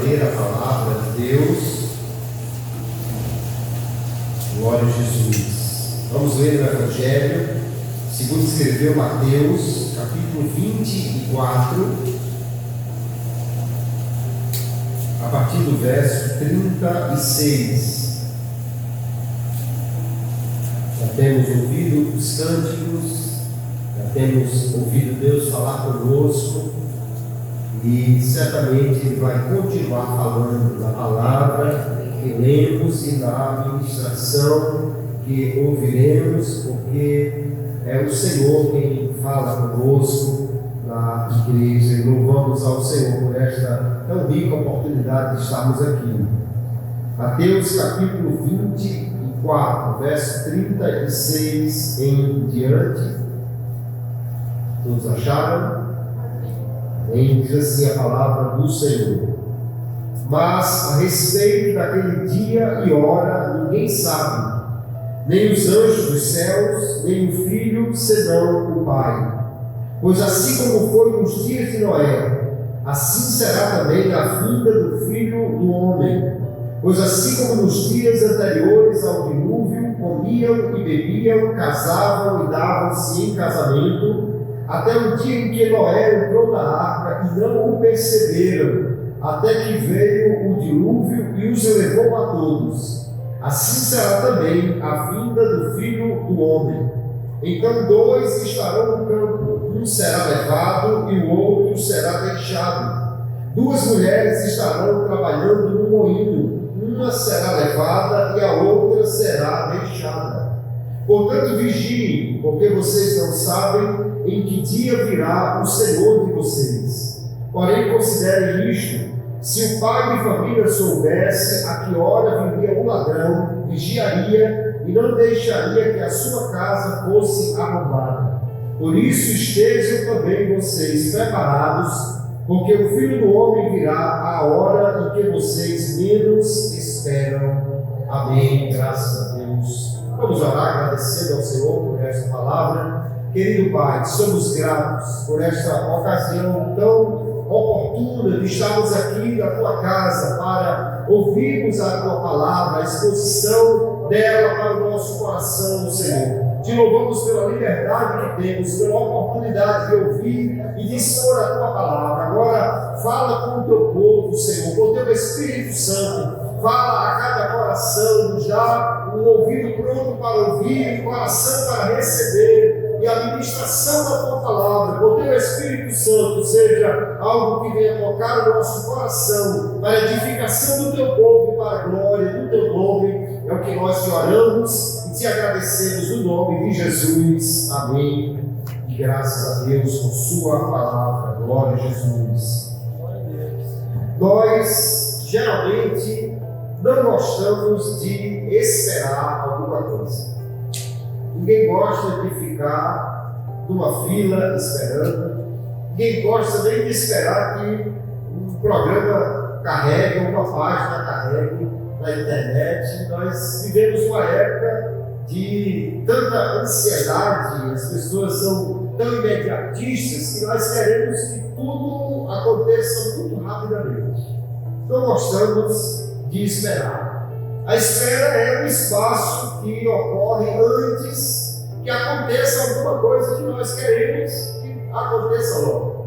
ler a palavra de Deus. Glória a Jesus. Vamos ler o Evangelho, segundo escreveu Mateus, capítulo 24, a partir do verso 36. Já temos ouvido os cânticos, já temos ouvido Deus falar conosco, e certamente Ele vai continuar falando da palavra que lemos e da administração que ouviremos, porque é o Senhor quem fala conosco na igreja. E louvamos ao Senhor por esta tão rica oportunidade de estarmos aqui. Mateus capítulo 24, verso 36 em diante. Todos acharam? Diz assim a palavra do Senhor: mas a respeito daquele dia e hora ninguém sabe, nem os anjos dos céus, nem o Filho, senão o Pai. Pois assim como foi nos dias de Noé, assim será também a vinda do Filho do Homem. Pois assim como nos dias anteriores ao dilúvio, comiam e bebiam, casavam e davam-se em casamento, até o dia em que Noé entrou na arca e não o perceberam, até que veio o dilúvio e os levou a todos. Assim será também a vinda do Filho do Homem. Então 2 estarão no campo, um será levado e o outro será deixado. 2 mulheres estarão trabalhando no moinho, uma será levada e a outra será deixada. Portanto vigiem, porque vocês não sabem em que dia virá o Senhor de vocês. Porém considerem isto: se o pai de família soubesse a que hora viria o ladrão, vigiaria e não deixaria que a sua casa fosse arrombada. Por isso estejam também vocês preparados, porque o Filho do Homem virá à hora em que vocês menos esperam. Amém. Graças a Deus. Vamos orar agradecendo ao Senhor por esta palavra. Querido Pai, somos gratos por esta ocasião tão oportuna de estarmos aqui na Tua casa para ouvirmos a Tua palavra, a exposição dela para o nosso coração, Senhor. Te louvamos pela liberdade que temos, pela oportunidade de ouvir e de expor a Tua palavra. Agora, fala com o Teu povo, Senhor, com o Teu Espírito Santo. Fala a cada coração, nos dá um ouvido pronto para ouvir, um coração para receber, e a ministração da Tua palavra, por Teu Espírito Santo, seja algo que venha tocar o nosso coração, para a edificação do Teu povo e para a glória do Teu nome. É o que nós te oramos e te agradecemos no nome de Jesus. Amém. E graças a Deus por Sua palavra. Glória a Jesus. Nós, geralmente, não gostamos de esperar alguma coisa. Ninguém gosta de ficar numa fila esperando. Ninguém gosta nem de esperar que um programa carregue, uma página carregue na internet. Nós vivemos uma época de tanta ansiedade, as pessoas são tão imediatistas que nós queremos que tudo aconteça muito rapidamente. Não gostamos de esperar. A espera é um espaço que ocorre antes que aconteça alguma coisa que nós queremos que aconteça logo.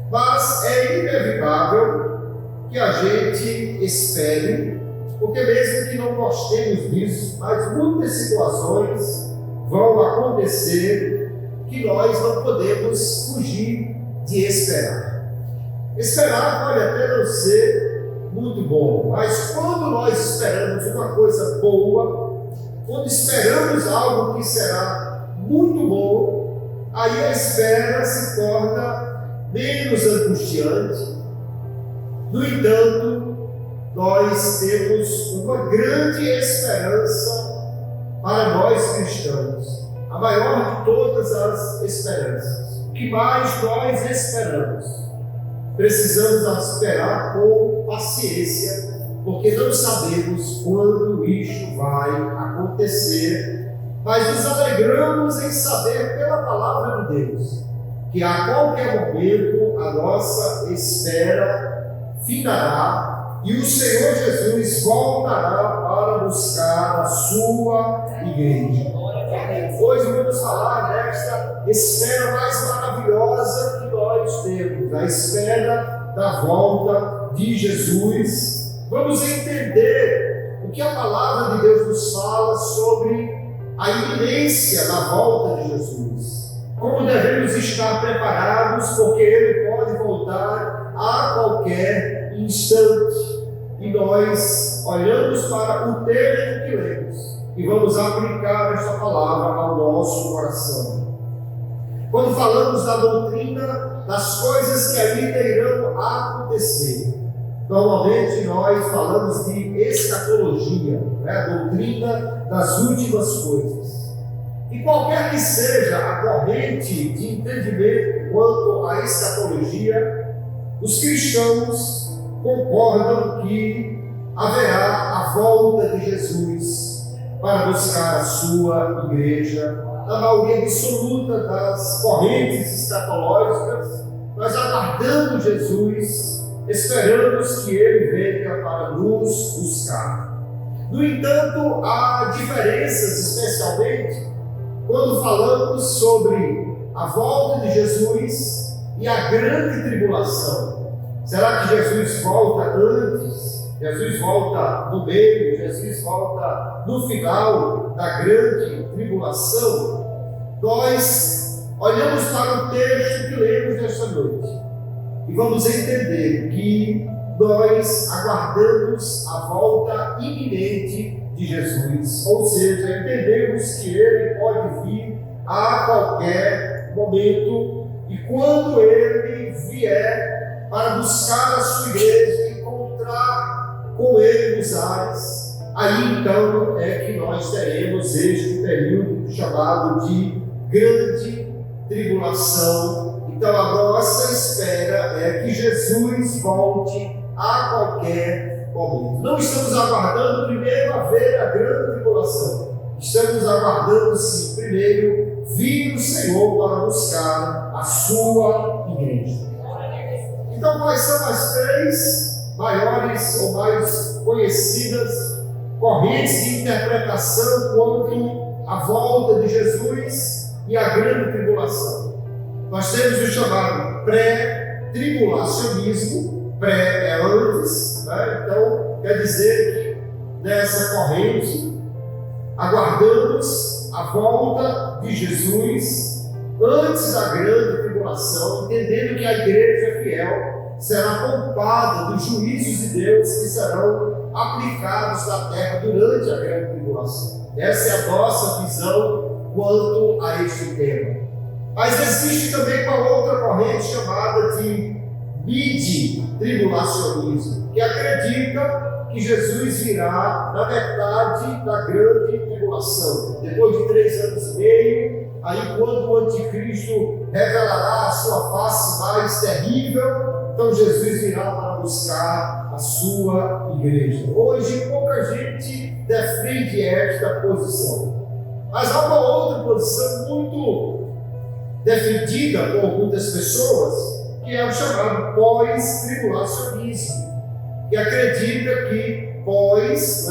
Mas é inevitável que a gente espere, porque mesmo que não gostemos disso, mas muitas situações vão acontecer que nós não podemos fugir de esperar. Esperar pode até não ser muito bom, mas quando nós esperamos uma coisa boa, quando esperamos algo que será muito bom, aí a espera se torna menos angustiante. No entanto, nós temos uma grande esperança para nós cristãos, a maior de todas as esperanças. O que mais nós esperamos? Precisamos esperar com paciência, porque não sabemos quando isto vai acontecer, mas nos alegramos em saber pela palavra de Deus que a qualquer momento a nossa espera findará e o Senhor Jesus voltará para buscar a sua igreja. Hoje vamos falar desta espera mais maravilhosa que nós temos, a espera da volta de Jesus. Vamos entender o que a palavra de Deus nos fala sobre a iminência da volta de Jesus. Como devemos estar preparados, porque Ele pode voltar a qualquer instante. E nós olhamos para o texto que lemos e vamos aplicar esta palavra ao nosso coração. Quando falamos da doutrina das coisas que ainda irão acontecer, normalmente nós falamos de escatologia, a doutrina das últimas coisas. E qualquer que seja a corrente de entendimento quanto à escatologia, os cristãos concordam que haverá a volta de Jesus para buscar a sua igreja. Na maioria absoluta das correntes escatológicas, nós aguardamos Jesus, esperamos que Ele venha para nos buscar. No entanto, há diferenças, especialmente quando falamos sobre a volta de Jesus e a grande tribulação. Será que Jesus volta antes? Jesus volta no meio? Jesus volta no final da grande tribulação? Nós olhamos para o texto que lemos nesta noite e vamos entender que nós aguardamos a volta iminente de Jesus, ou seja, entendemos que Ele pode vir a qualquer momento, e quando Ele vier para buscar a sua igreja e encontrar com Ele nos ares, aí então é que nós teremos este período chamado de grande tribulação. Então a nossa espera é que Jesus volte a qualquer momento. Não estamos aguardando primeiro a ver a grande tribulação. Estamos aguardando sim, primeiro, vir o Senhor para buscar a sua igreja. Então, quais são as três maiores ou mais conhecidas correntes de interpretação quanto à volta de Jesus e à grande tribulação? Nós temos o chamado pré-tribulacionismo. Pré é antes, né? Então quer dizer que nessa corrente aguardamos a volta de Jesus antes da grande tribulação, entendendo que a igreja fiel será poupada dos juízos de Deus que serão aplicados na terra durante a grande tribulação. Essa é a nossa visão quanto a este tema. Mas existe também uma outra corrente chamada de mid-tribulacionismo, que acredita que Jesus virá na metade da grande tribulação, depois de 3 anos e meio, aí quando o anticristo revelará a sua face mais terrível, então Jesus virá para buscar a sua igreja. Hoje pouca gente defende esta posição, mas há uma outra posição muito defendida por muitas pessoas, que é o chamado pós-tribulacionismo, que acredita que depois,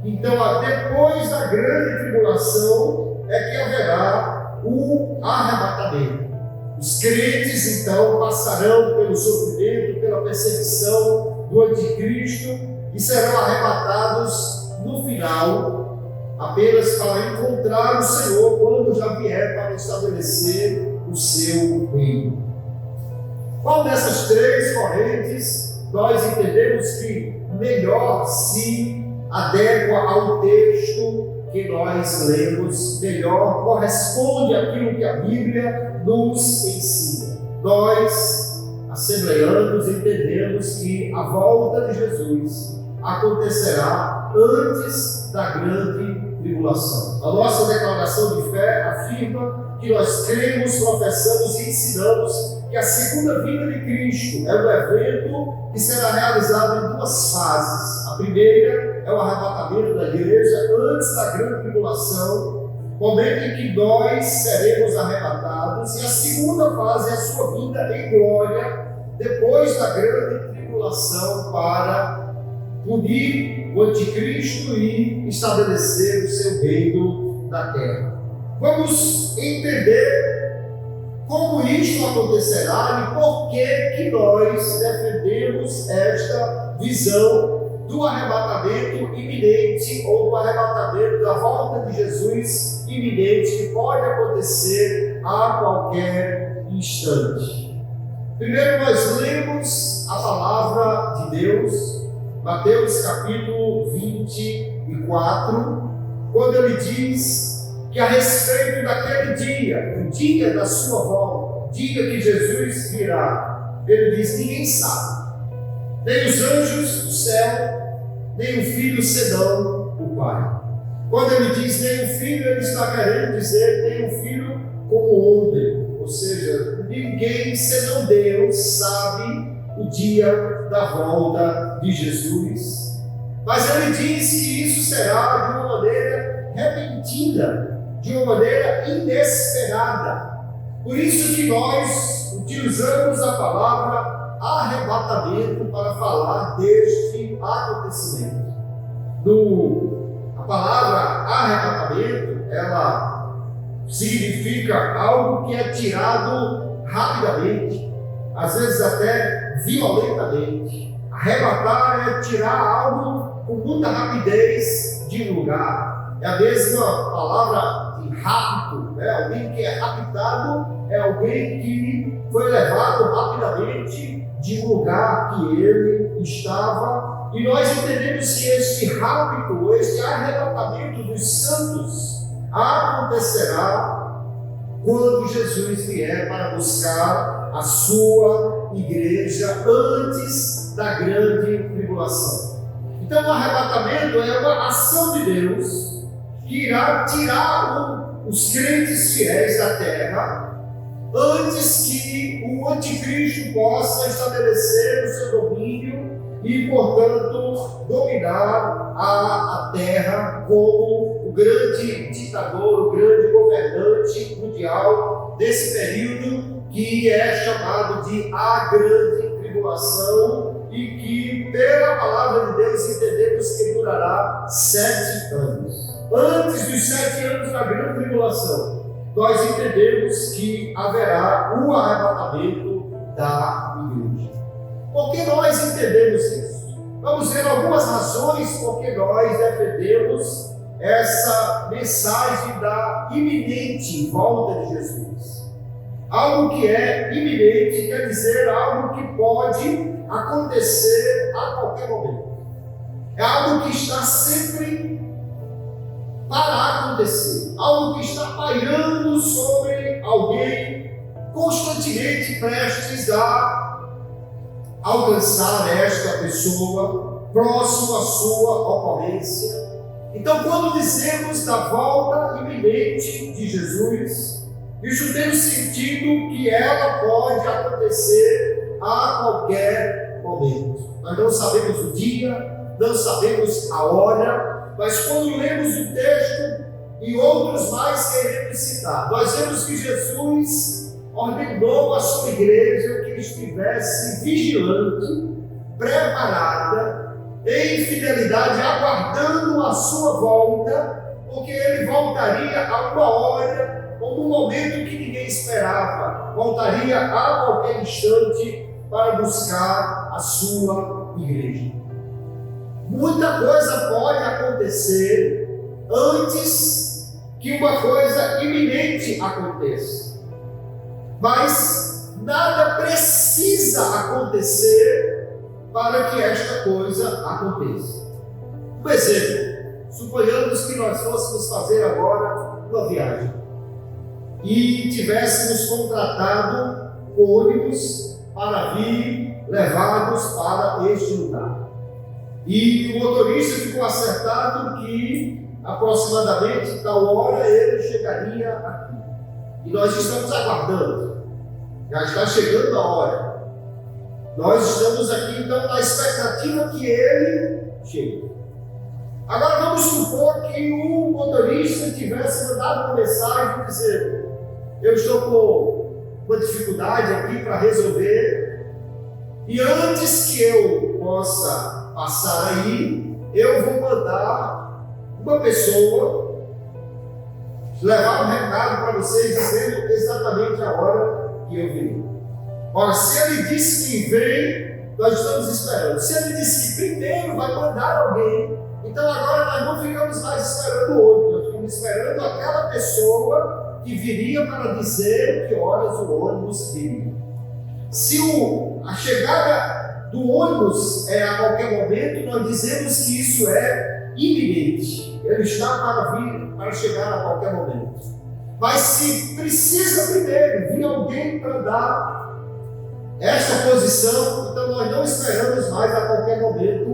então depois da grande tribulação é que haverá o arrebatamento. Os crentes então passarão pelo sofrimento, pela perseguição do anticristo e serão arrebatados no final, apenas para encontrar o Senhor quando já vier para estabelecer o seu reino. Qual dessas três correntes nós entendemos que melhor se adequa ao texto que nós lemos, melhor corresponde àquilo que a Bíblia nos ensina? Nós, assembleanos, entendemos que a volta de Jesus acontecerá antes da grande tribulação. A nossa declaração de fé afirma que nós cremos, professamos e ensinamos que a segunda vinda de Cristo é um evento que será realizado em 2 fases. A primeira é o arrebatamento da igreja antes da grande tribulação, momento em que nós seremos arrebatados, e a segunda fase é a sua vinda em glória depois da grande tribulação. tribulação para punir o anticristo e estabelecer o seu reino na terra. Vamos entender como isto acontecerá e por que nós defendemos esta visão do arrebatamento iminente ou do arrebatamento da volta de Jesus iminente, que pode acontecer a qualquer instante. Primeiro nós lemos a palavra de Deus, Mateus capítulo 24, quando ele diz que a respeito daquele dia, o dia da sua volta, o dia que Jesus virá, ele diz: ninguém sabe, nem os anjos do céu, nem o Filho senão o Pai. Quando ele diz nem o Filho, ele está querendo dizer nem o Filho como homem, ou seja, ninguém senão Deus sabe o dia da volta de Jesus. Mas ele diz que isso será de uma maneira repentina, de uma maneira inesperada. Por isso que nós utilizamos a palavra arrebatamento para falar deste acontecimento. A palavra arrebatamento, ela significa algo que é tirado rapidamente, às vezes até violentamente. Arrebatar é tirar algo com muita rapidez de um lugar. É a mesma palavra de rapto, né? Alguém que é raptado é alguém que foi levado rapidamente de um lugar que ele estava. E nós entendemos que este rapto, este arrebatamento dos santos acontecerá quando Jesus vier para buscar a sua igreja antes da grande tribulação. Então o arrebatamento é uma ação de Deus que irá tirar os crentes fiéis da terra antes que o anticristo possa estabelecer o seu domínio e, portanto, dominar a terra como o grande ditador, o grande governante mundial desse período que é chamado de a grande tribulação e que, pela palavra de Deus, entendemos que durará 7 anos. Antes dos 7 anos da grande tribulação, nós entendemos que haverá o arrebatamento da igreja. Por que nós entendemos isso? Vamos ver algumas razões por que nós defendemos essa mensagem da iminente volta de Jesus. Algo que é iminente quer dizer algo que pode acontecer a qualquer momento. É algo que está sempre para acontecer, algo que está pairando sobre alguém, constantemente prestes a alcançar esta pessoa, próximo à sua ocorrência. Então, quando dizemos da volta iminente de Jesus, isso tem o sentido que ela pode acontecer a qualquer momento. Nós não sabemos o dia, não sabemos a hora, mas quando lemos o texto e outros mais queremos citar, nós vemos que Jesus ordenou à sua igreja que estivesse vigilante, preparada, em fidelidade, aguardando a sua volta, porque ele voltaria a uma hora ou num momento que ninguém esperava, voltaria a qualquer instante para buscar a sua igreja. Muita coisa pode acontecer antes que uma coisa iminente aconteça, mas nada precisa acontecer para que esta coisa aconteça. Um exemplo: suponhamos que nós fôssemos fazer agora uma viagem e tivéssemos contratado ônibus para vir levados para este lugar. E o motorista ficou acertado que aproximadamente tal hora ele chegaria aqui. E nós estamos aguardando. Já está chegando a hora. Nós estamos aqui então na expectativa que ele chegue. Agora vamos supor que o motorista tivesse mandado uma mensagem dizendo: eu estou com uma dificuldade aqui para resolver E antes que eu possa passar aí, eu vou mandar uma pessoa levar um recado para vocês, dizendo exatamente a hora que eu vim. Ora, se ele disse que vem, nós estamos esperando. Se ele disse que primeiro vai mandar alguém, então agora nós não ficamos mais esperando o outro, nós ficamos esperando aquela pessoa que viria para dizer que horas o ônibus viria. Se a chegada do ônibus é a qualquer momento, nós dizemos que isso é iminente. Ele está para vir, para chegar a qualquer momento. Mas se precisa primeiro vir alguém para dar esta posição, então nós não esperamos mais a qualquer momento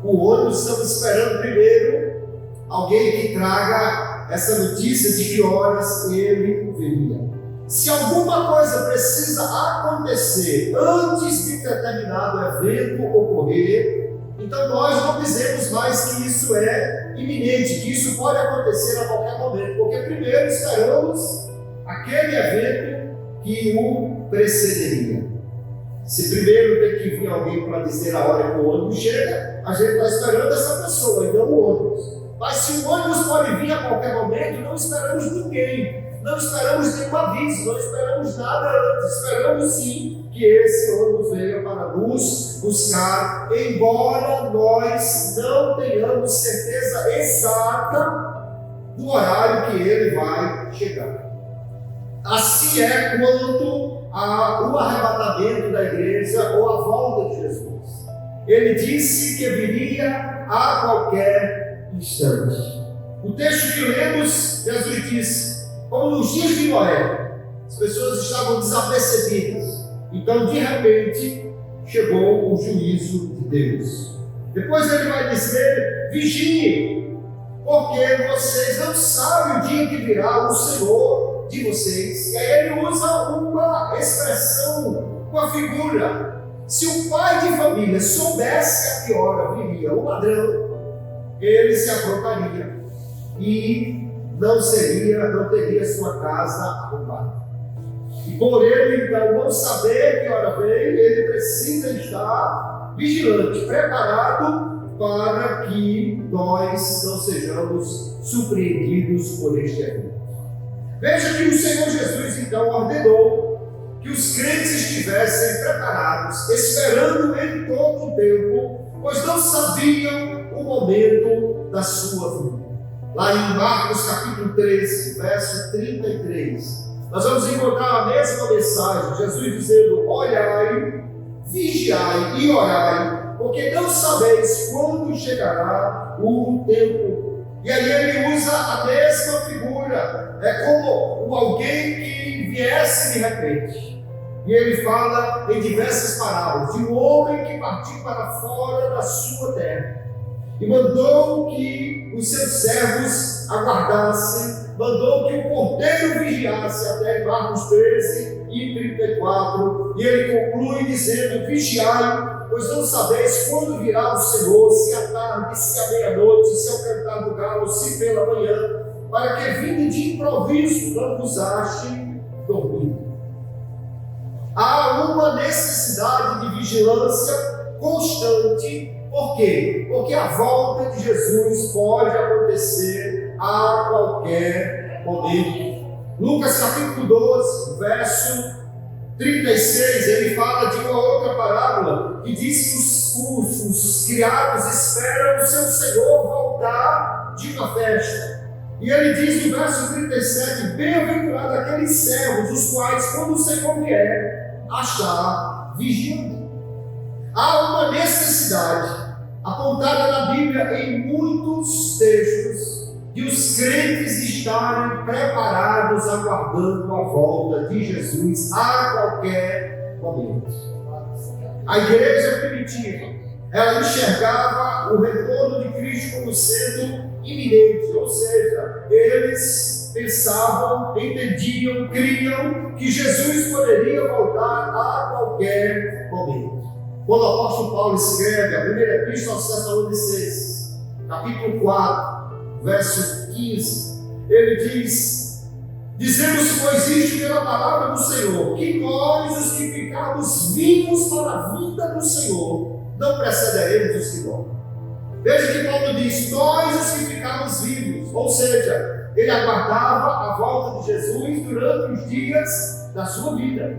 o ônibus, estamos esperando primeiro alguém que traga essa notícia de que horas ele viria. Se alguma coisa precisa acontecer antes de determinado evento ocorrer, então nós não dizemos mais que isso é iminente, que isso pode acontecer a qualquer momento, porque primeiro esperamos aquele evento que o precederia. Se primeiro tem que vir alguém para dizer a hora que o ônibus chega, a gente está esperando essa pessoa e não o ônibus. Mas se o ônibus pode vir a qualquer momento, não esperamos ninguém. Não esperamos nenhum aviso, não esperamos nada antes, esperamos sim que esse ônibus venha para nos buscar, embora nós não tenhamos certeza exata do horário que ele vai chegar. Assim é quanto ao arrebatamento da igreja ou a volta de Jesus. Ele disse que viria a qualquer instante. O texto que lemos, Jesus disse: como nos dias de Noé, as pessoas estavam desapercebidas. Então, de repente, chegou o juízo de Deus. Depois ele vai dizer: vigiem, porque vocês não sabem o dia que virá o Senhor de vocês. E aí ele usa uma expressão, uma figura. Se o pai de família soubesse a que hora viria o ladrão, ele se aprontaria e não teria sua casa arrombada. E por ele então não saber que hora vem, ele precisa estar vigilante, preparado para que nós não sejamos surpreendidos por este evento. Veja que o Senhor Jesus então ordenou que os crentes estivessem preparados, esperando em todo o tempo, pois não sabiam o momento da sua vinda. Lá em Marcos capítulo 13, verso 33, nós vamos encontrar a mesma mensagem, Jesus dizendo: olhai, vigiai e orai, porque não sabeis quando chegará o tempo. E aí ele usa a mesma figura, é como alguém que viesse de repente. E ele fala em diversas parábolas de um homem que partiu para fora da sua terra e mandou que os seus servos aguardassem, mandou que o porteiro vigiasse, até Marcos 13 e 34, e ele conclui dizendo: vigiai, pois não sabeis quando virá o Senhor, se à tarde, se à meia-noite, se ao cantar do galo, se pela manhã, para que vindo de improviso não vos ache dormindo. Há uma necessidade de vigilância constante. Por quê? Porque a volta de Jesus pode acontecer a qualquer momento. Lucas capítulo 12, verso 36, ele fala de uma outra parábola que diz que os criados esperam o seu Senhor voltar de uma festa. E ele diz no verso 37, bem-aventurado aqueles servos, os quais, quando o Senhor vier, achar vigiando. Há uma necessidade apontada na Bíblia em muitos textos de os crentes estarem preparados, aguardando a volta de Jesus a qualquer momento. A igreja primitiva, ela enxergava o retorno de Cristo como sendo iminente, ou seja, eles pensavam, entendiam, criam que Jesus poderia voltar a qualquer momento. Quando o apóstolo Paulo escreve a primeira epístola aos Tessalonicenses, capítulo 4, verso 15, ele diz: Dizemos, pois, isto pela palavra do Senhor, que nós, os que ficarmos vivos para a vinda do Senhor, não precederemos os que dormem. Veja que Paulo diz, nós, os que ficarmos vivos, ou seja, ele aguardava a volta de Jesus durante os dias da sua vida.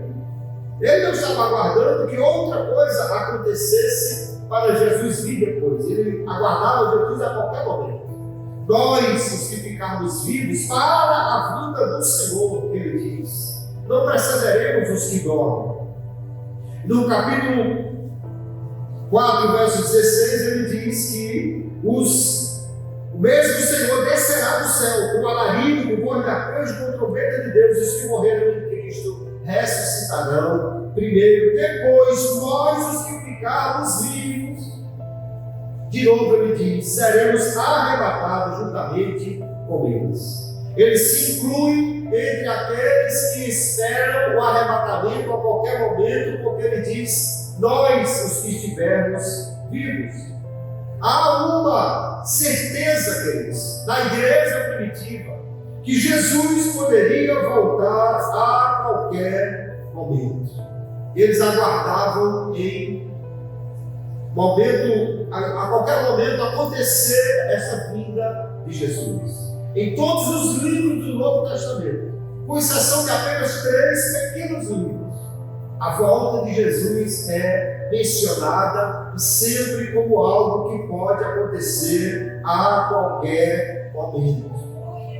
Ele não estava aguardando que outra coisa acontecesse para Jesus vir depois. Ele aguardava Jesus a qualquer momento. Nós, os que ficarmos vivos para a vinda do Senhor, ele diz, não precederemos os que dormem. No capítulo 4, verso 16, ele diz que o mesmo Senhor descerá do céu com alarido, com voz de arcanjo, com trombeta de Deus, e os que morreram em Cristo ressuscitarão primeiro. Depois, nós, os que ficarmos vivos, de novo ele diz, seremos arrebatados juntamente com eles. Ele se inclui entre aqueles que esperam o arrebatamento a qualquer momento, porque ele diz, nós, os que estivermos vivos. Há uma certeza, queridos, na igreja primitiva, que Jesus poderia voltar a qualquer momento. Eles aguardavam a qualquer momento acontecer essa vinda de Jesus. Em todos os livros do Novo Testamento, com exceção de apenas 3 pequenos livros, a volta de Jesus é mencionada e sempre como algo que pode acontecer a qualquer momento.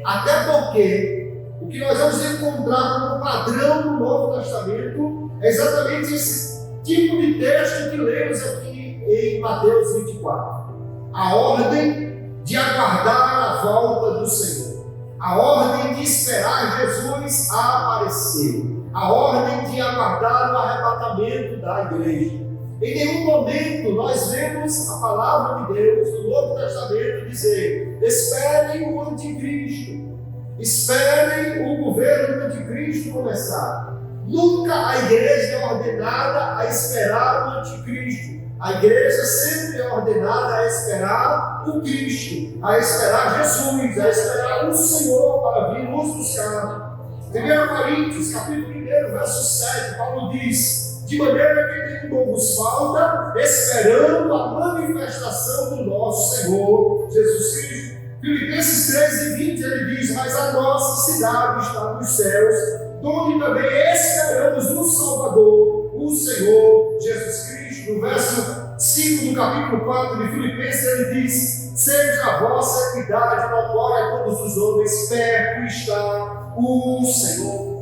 Até porque o que nós vamos encontrar como padrão do Novo Testamento é exatamente esse tipo de texto que lemos aqui em Mateus 24. A ordem de aguardar a volta do Senhor. A ordem de esperar Jesus aparecer. A ordem de aguardar o arrebatamento da igreja. Em nenhum momento nós vemos a palavra de Deus no Novo Testamento dizer: esperem o anticristo, esperem o governo do anticristo começar. Nunca a igreja é ordenada a esperar o anticristo. A igreja sempre é ordenada a esperar o Cristo, a esperar Jesus, a esperar o Senhor para vir nos buscar. 1 Coríntios, capítulo 1, verso 7, Paulo diz: de maneira que nenhum vos falta, esperando a manifestação do nosso Senhor Jesus Cristo. Filipenses 3:20, ele diz: mas a nossa cidade está nos céus, onde também esperamos no Salvador, o Senhor Jesus Cristo. No verso 5 do capítulo 4 de Filipenses, ele diz: seja a vossa equidade notória a todos os homens, perto está o Senhor.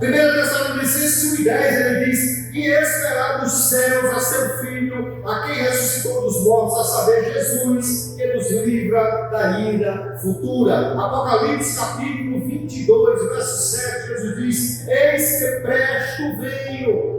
1 Tessalonicenses 1:10, ele diz: e esperar dos céus a seu Filho, a quem ressuscitou dos mortos, a saber, Jesus, que nos livra da ira futura. Apocalipse capítulo 22, verso 7, Jesus diz: eis que presto venho.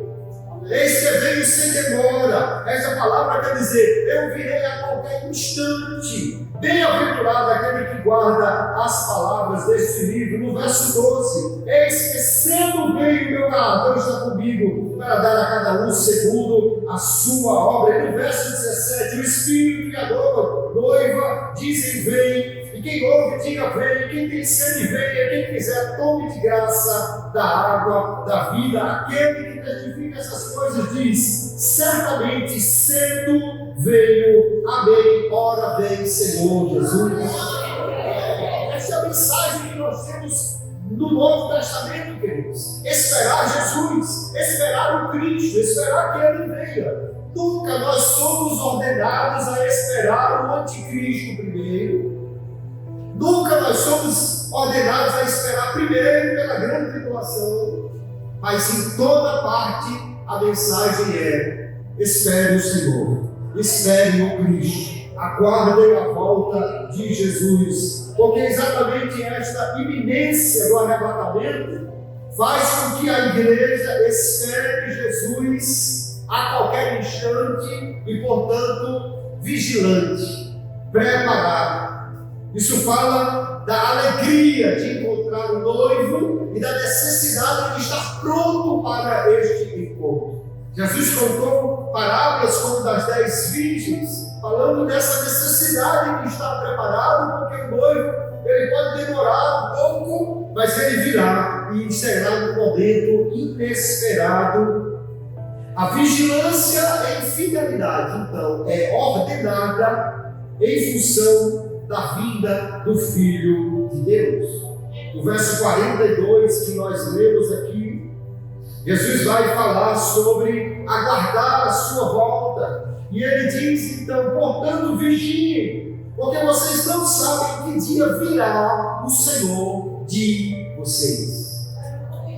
Eis que venho sem demora. Essa palavra quer dizer: eu virei a qualquer instante. Bem-aventurado aquele que guarda as palavras deste livro. No verso 12: eis que sendo veio meu galardão está comigo, para dar a cada um segundo a sua obra. E no verso 17: o Espírito e a noiva dizem: vem. E quem ouve, diga: vem. Quem tem sede, venha. Quem quiser, tome de graça da água da vida. Aquele que testifica essas coisas diz: certamente cedo veio. Amém. Ora vem, Senhor Jesus. Essa é a mensagem que nós temos no Novo Testamento, queridos. Esperar Jesus, esperar o Cristo, esperar que Ele venha. Nunca nós somos ordenados a esperar o anticristo primeiro. Nunca nós somos ordenados a esperar primeiro pela grande tribulação. Mas em toda parte a mensagem é: espere o Senhor, espere o Cristo, aguardem a volta de Jesus, porque exatamente esta iminência do arrebatamento faz com que a igreja espere Jesus a qualquer instante e, portanto, vigilante, preparado. Isso fala da alegria de encontrar o noivo e da necessidade de estar pronto para este encontro. Jesus contou parábolas como das 10 virgens, falando dessa necessidade de estar preparado, porque o noivo ele pode demorar um pouco mas ele virá e será um momento inesperado. A vigilância em fidelidade, então, é ordenada em função da vinda do Filho de Deus. No verso 42 que nós lemos aqui, Jesus vai falar sobre aguardar a sua volta. E ele diz, então, portanto, vigiem, porque vocês não sabem que dia virá o Senhor de vocês.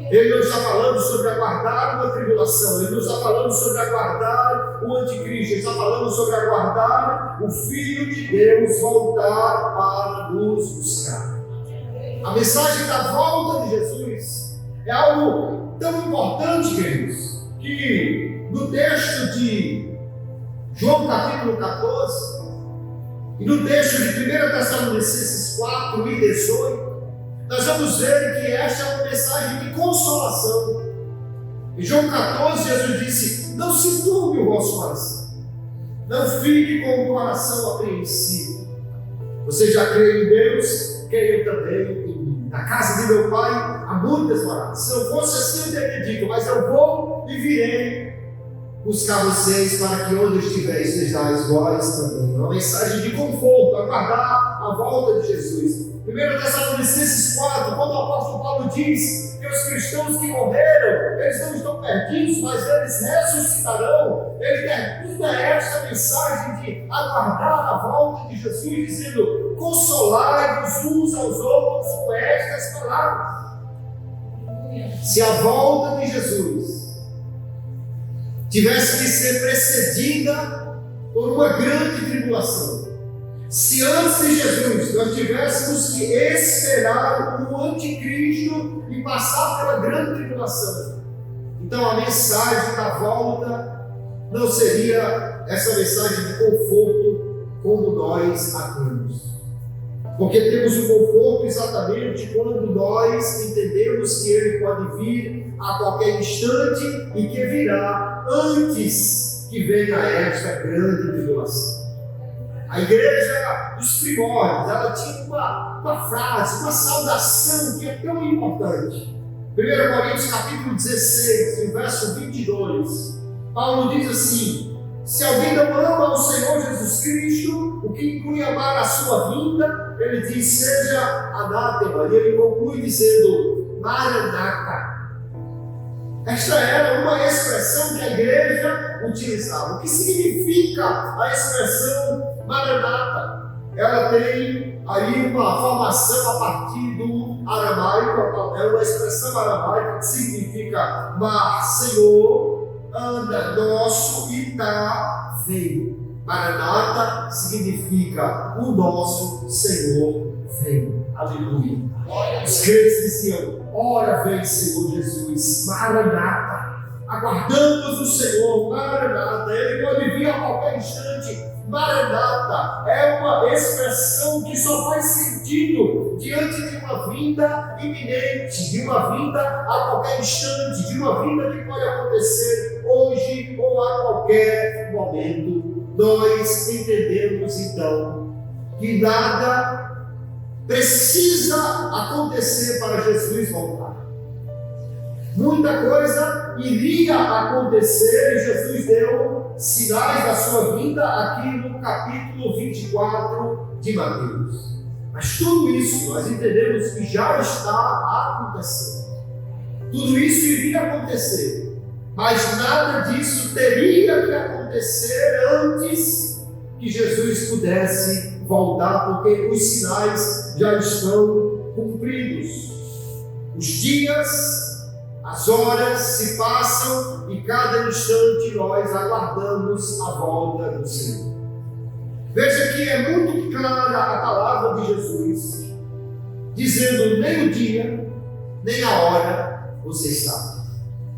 Ele não está falando sobre aguardar uma tribulação, ele não está falando sobre aguardar o anticristo, ele está falando sobre aguardar o Filho de Deus voltar para nos buscar. A mensagem da volta de Jesus é algo tão importante, queridos, que no texto de João capítulo 14 e no texto de 1 Tessalonicenses 4 e 18, nós vamos ver que esta é uma mensagem de consolação. Em João 14, Jesus disse: não se turbe o vosso coração, não fique com o coração apreensivo. Você já crê em Deus, creio também em mim. Na casa de meu Pai há muitas moradas. Se não fosse assim, eu teria dito, mas eu vou e virei buscar vocês, para que onde estiveres sejais vós também. Uma mensagem de conforto, aguardar a volta de Jesus. 1 Tessalonicenses 4, quando o apóstolo Paulo diz que os cristãos que morreram, eles não estão perdidos, mas eles ressuscitarão. Ele termina esta mensagem de aguardar a volta de Jesus, dizendo: consolai-vos uns aos outros com estas palavras. Se a volta de Jesus tivesse que ser precedida por uma grande tribulação, se antes de Jesus nós tivéssemos que esperar o anticristo e passar pela grande tribulação, então a mensagem da volta não seria essa mensagem de conforto como nós a temos. Porque temos o conforto exatamente quando nós entendemos que Ele pode vir a qualquer instante e que virá antes que venha esta grande tribulação. A igreja dos primórdios, ela tinha uma frase, uma saudação que é tão importante. 1 Coríntios capítulo 16, verso 22, Paulo diz assim: se alguém não ama o Senhor Jesus Cristo, o que inclui amar a sua vinda, ele diz, seja anátema. E ele conclui dizendo, Maranata. Esta era uma expressão que a igreja utilizava. O que significa a expressão Maranata? Ela tem aí uma formação a partir do aramaico, é uma expressão aramaica que significa Mar, Senhor, anda, nosso e tá veio. Maranata significa o nosso Senhor veio. Aleluia. Os crentes diziam, ora vem Senhor Jesus, Maranata. Aguardamos o Senhor, Maranata. Ele pode vir a qualquer instante. Maranata é uma expressão que só faz sentido diante de uma vinda iminente, de uma vinda a qualquer instante, de uma vinda que pode acontecer hoje ou a qualquer momento. Nós entendemos então que nada precisa acontecer para Jesus voltar. Muita coisa iria acontecer e Jesus deu sinais da sua vinda aqui no capítulo 24 de Mateus. Mas tudo isso nós entendemos que já está acontecendo. Tudo isso iria acontecer, mas nada disso teria que acontecer antes que Jesus pudesse voltar, porque os sinais já estão cumpridos. Os dias, as horas se passam e cada instante nós aguardamos a volta do Senhor. Veja que é muito clara a palavra de Jesus, dizendo nem o dia, nem a hora vocês sabem.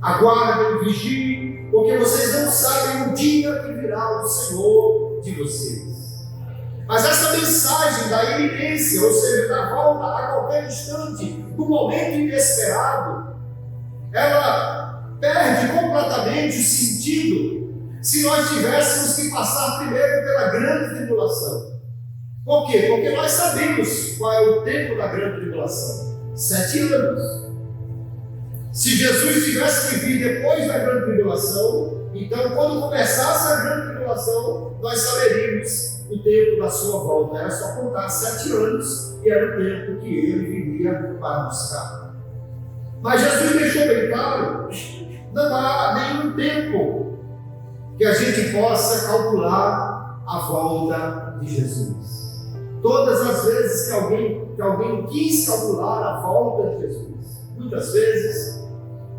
Aguardem, vigiem, porque vocês não sabem o dia que virá o Senhor de vocês. Mas essa mensagem da iminência, ou seja, da volta a qualquer instante, do momento inesperado, ela perde completamente o sentido se nós tivéssemos que passar primeiro pela grande tribulação. Por quê? Porque nós sabemos qual é o tempo da grande tribulação. 7 anos. Se Jesus tivesse que vir depois da grande tribulação, então quando começasse a grande tribulação, nós saberíamos o tempo da sua volta. Era só contar 7 anos, e era o tempo que ele viria para buscar. Mas Jesus deixou bem claro, não há nenhum tempo que a gente possa calcular a volta de Jesus. Todas as vezes que alguém quis calcular a volta de Jesus, muitas vezes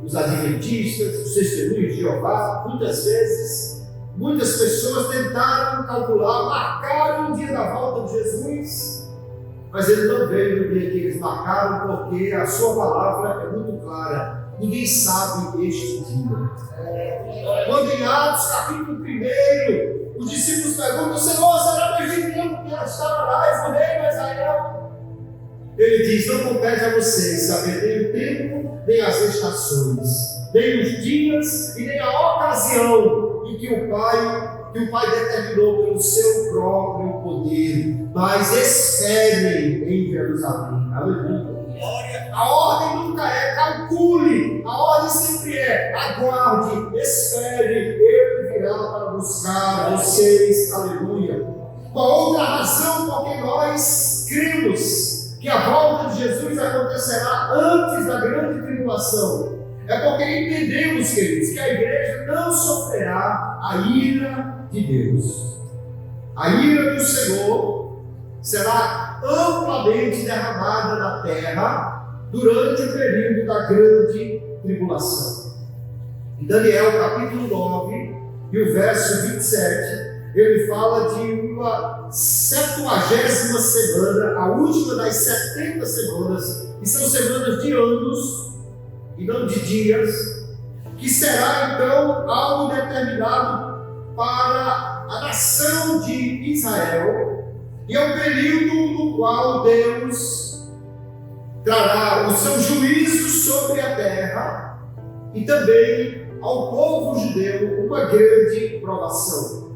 os adventistas, os testemunhos de Jeová, muitas vezes muitas pessoas tentaram calcular, marcaram o dia da volta de Jesus, mas ele não veio no dia que eles marcaram, porque a sua palavra é muito clara. Ninguém sabe este dia. Quando em Atos capítulo 1, os discípulos perguntam: Senhor, será que este tempo que restaurarás o reino de Israel? Ele diz: não compete a vocês saber nem o tempo, nem as estações, nem os dias e nem a ocasião em que o Pai determinou pelo seu próprio poder, mas esperem em Jerusalém. Aleluia. A ordem nunca é calcule, a ordem sempre é aguarde, espere, ele virá para buscar vocês. Aleluia. Uma outra razão porque nós cremos que a volta de Jesus acontecerá antes da grande tribulação é porque entendemos, queridos, que a igreja não sofrerá a ira de Deus. A ira do Senhor será amplamente derramada na terra durante o período da grande tribulação. Em Daniel capítulo 9 e o verso 27, ele fala de uma 70ª semana, a última das 70 semanas, e são semanas de anos e não de dias, que será então algo determinado para a nação de Israel, e é um período no qual Deus trará o seu juízo sobre a terra e também ao povo judeu uma grande provação.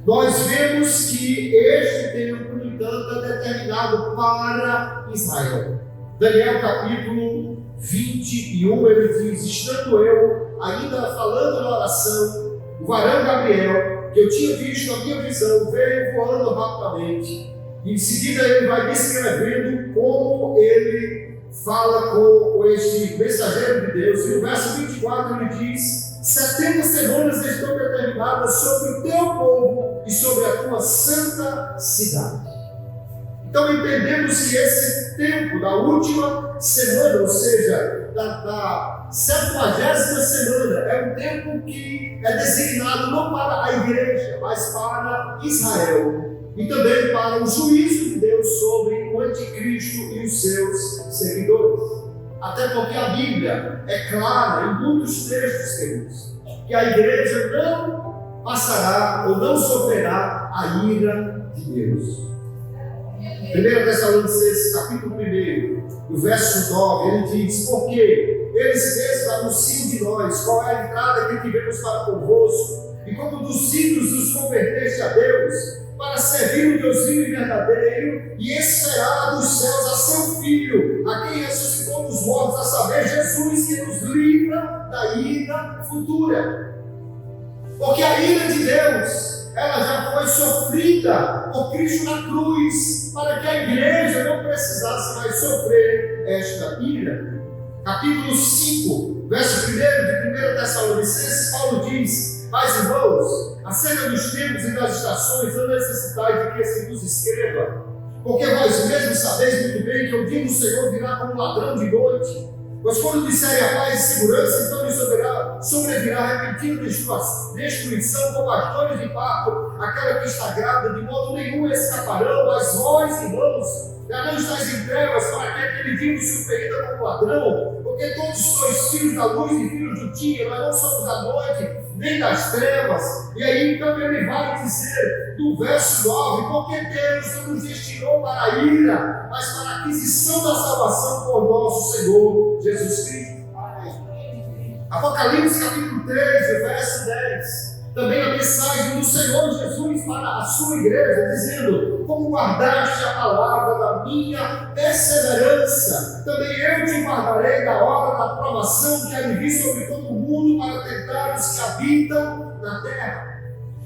Nós vemos que este tempo, no entanto, é determinado para Israel. Daniel capítulo 21, ele diz: estando eu ainda falando na oração, o varão Gabriel, que eu tinha visto a minha visão, veio voando rapidamente. Em seguida ele vai descrevendo como ele fala com este mensageiro de Deus. E no verso 24 ele diz: 70 semanas estão determinadas sobre o teu povo e sobre a tua santa cidade. Então entendemos que esse tempo da última semana, ou seja, da 70ª semana, é um tempo que é designado não para a igreja, mas para Israel. E também para o juízo de Deus sobre o anticristo e os seus seguidores. Até porque a Bíblia é clara em muitos textos, queridos, que a igreja não passará ou não sofrerá a ira de Deus. 1 Tessalonicenses capítulo 1, o verso 9, ele diz: porque eles mesmos anunciam de nós qual é a entrada que tivemos para convosco, e como dos ídolos nos converteste a Deus, para servir o Deus vivo e verdadeiro, e esperar dos céus a seu Filho, a quem ressuscitou dos mortos, a saber, Jesus, que nos livra da ira futura. Porque a ira de Deus, ela já foi sofrida por Cristo na cruz, para que a igreja não precisasse mais sofrer esta ira. Capítulo 5, verso 1 de 1 Tessalonicenses, Paulo diz: mas, irmãos, acerca dos tempos e das estações, não necessitais de que se vos escreva, porque vós mesmos sabeis muito bem que o dia do Senhor virá como ladrão de noite. Pois quando disserem a paz e segurança, então lhe sobrevirá repentina destruição como as dores de parto, aquela que está grávida, de modo nenhum escaparão. Mas vós, irmãos, já não estáis em trevas, para que aquele dia nos surpreenda como ladrão, porque todos sois filhos da luz e filhos do dia, nós não somos da noite, nem das trevas. E aí então ele vai dizer, do verso 9, porque Deus não nos destinou para a ira, mas para a aquisição da salvação por nosso Senhor Jesus Cristo. Apocalipse capítulo 3, verso 10, também a mensagem do Senhor Jesus para a sua igreja, dizendo: como guardaste a palavra da minha perseverança, também eu te guardarei da hora da provação que há de vir sobre todo o mundo para tentar os que habitam na terra.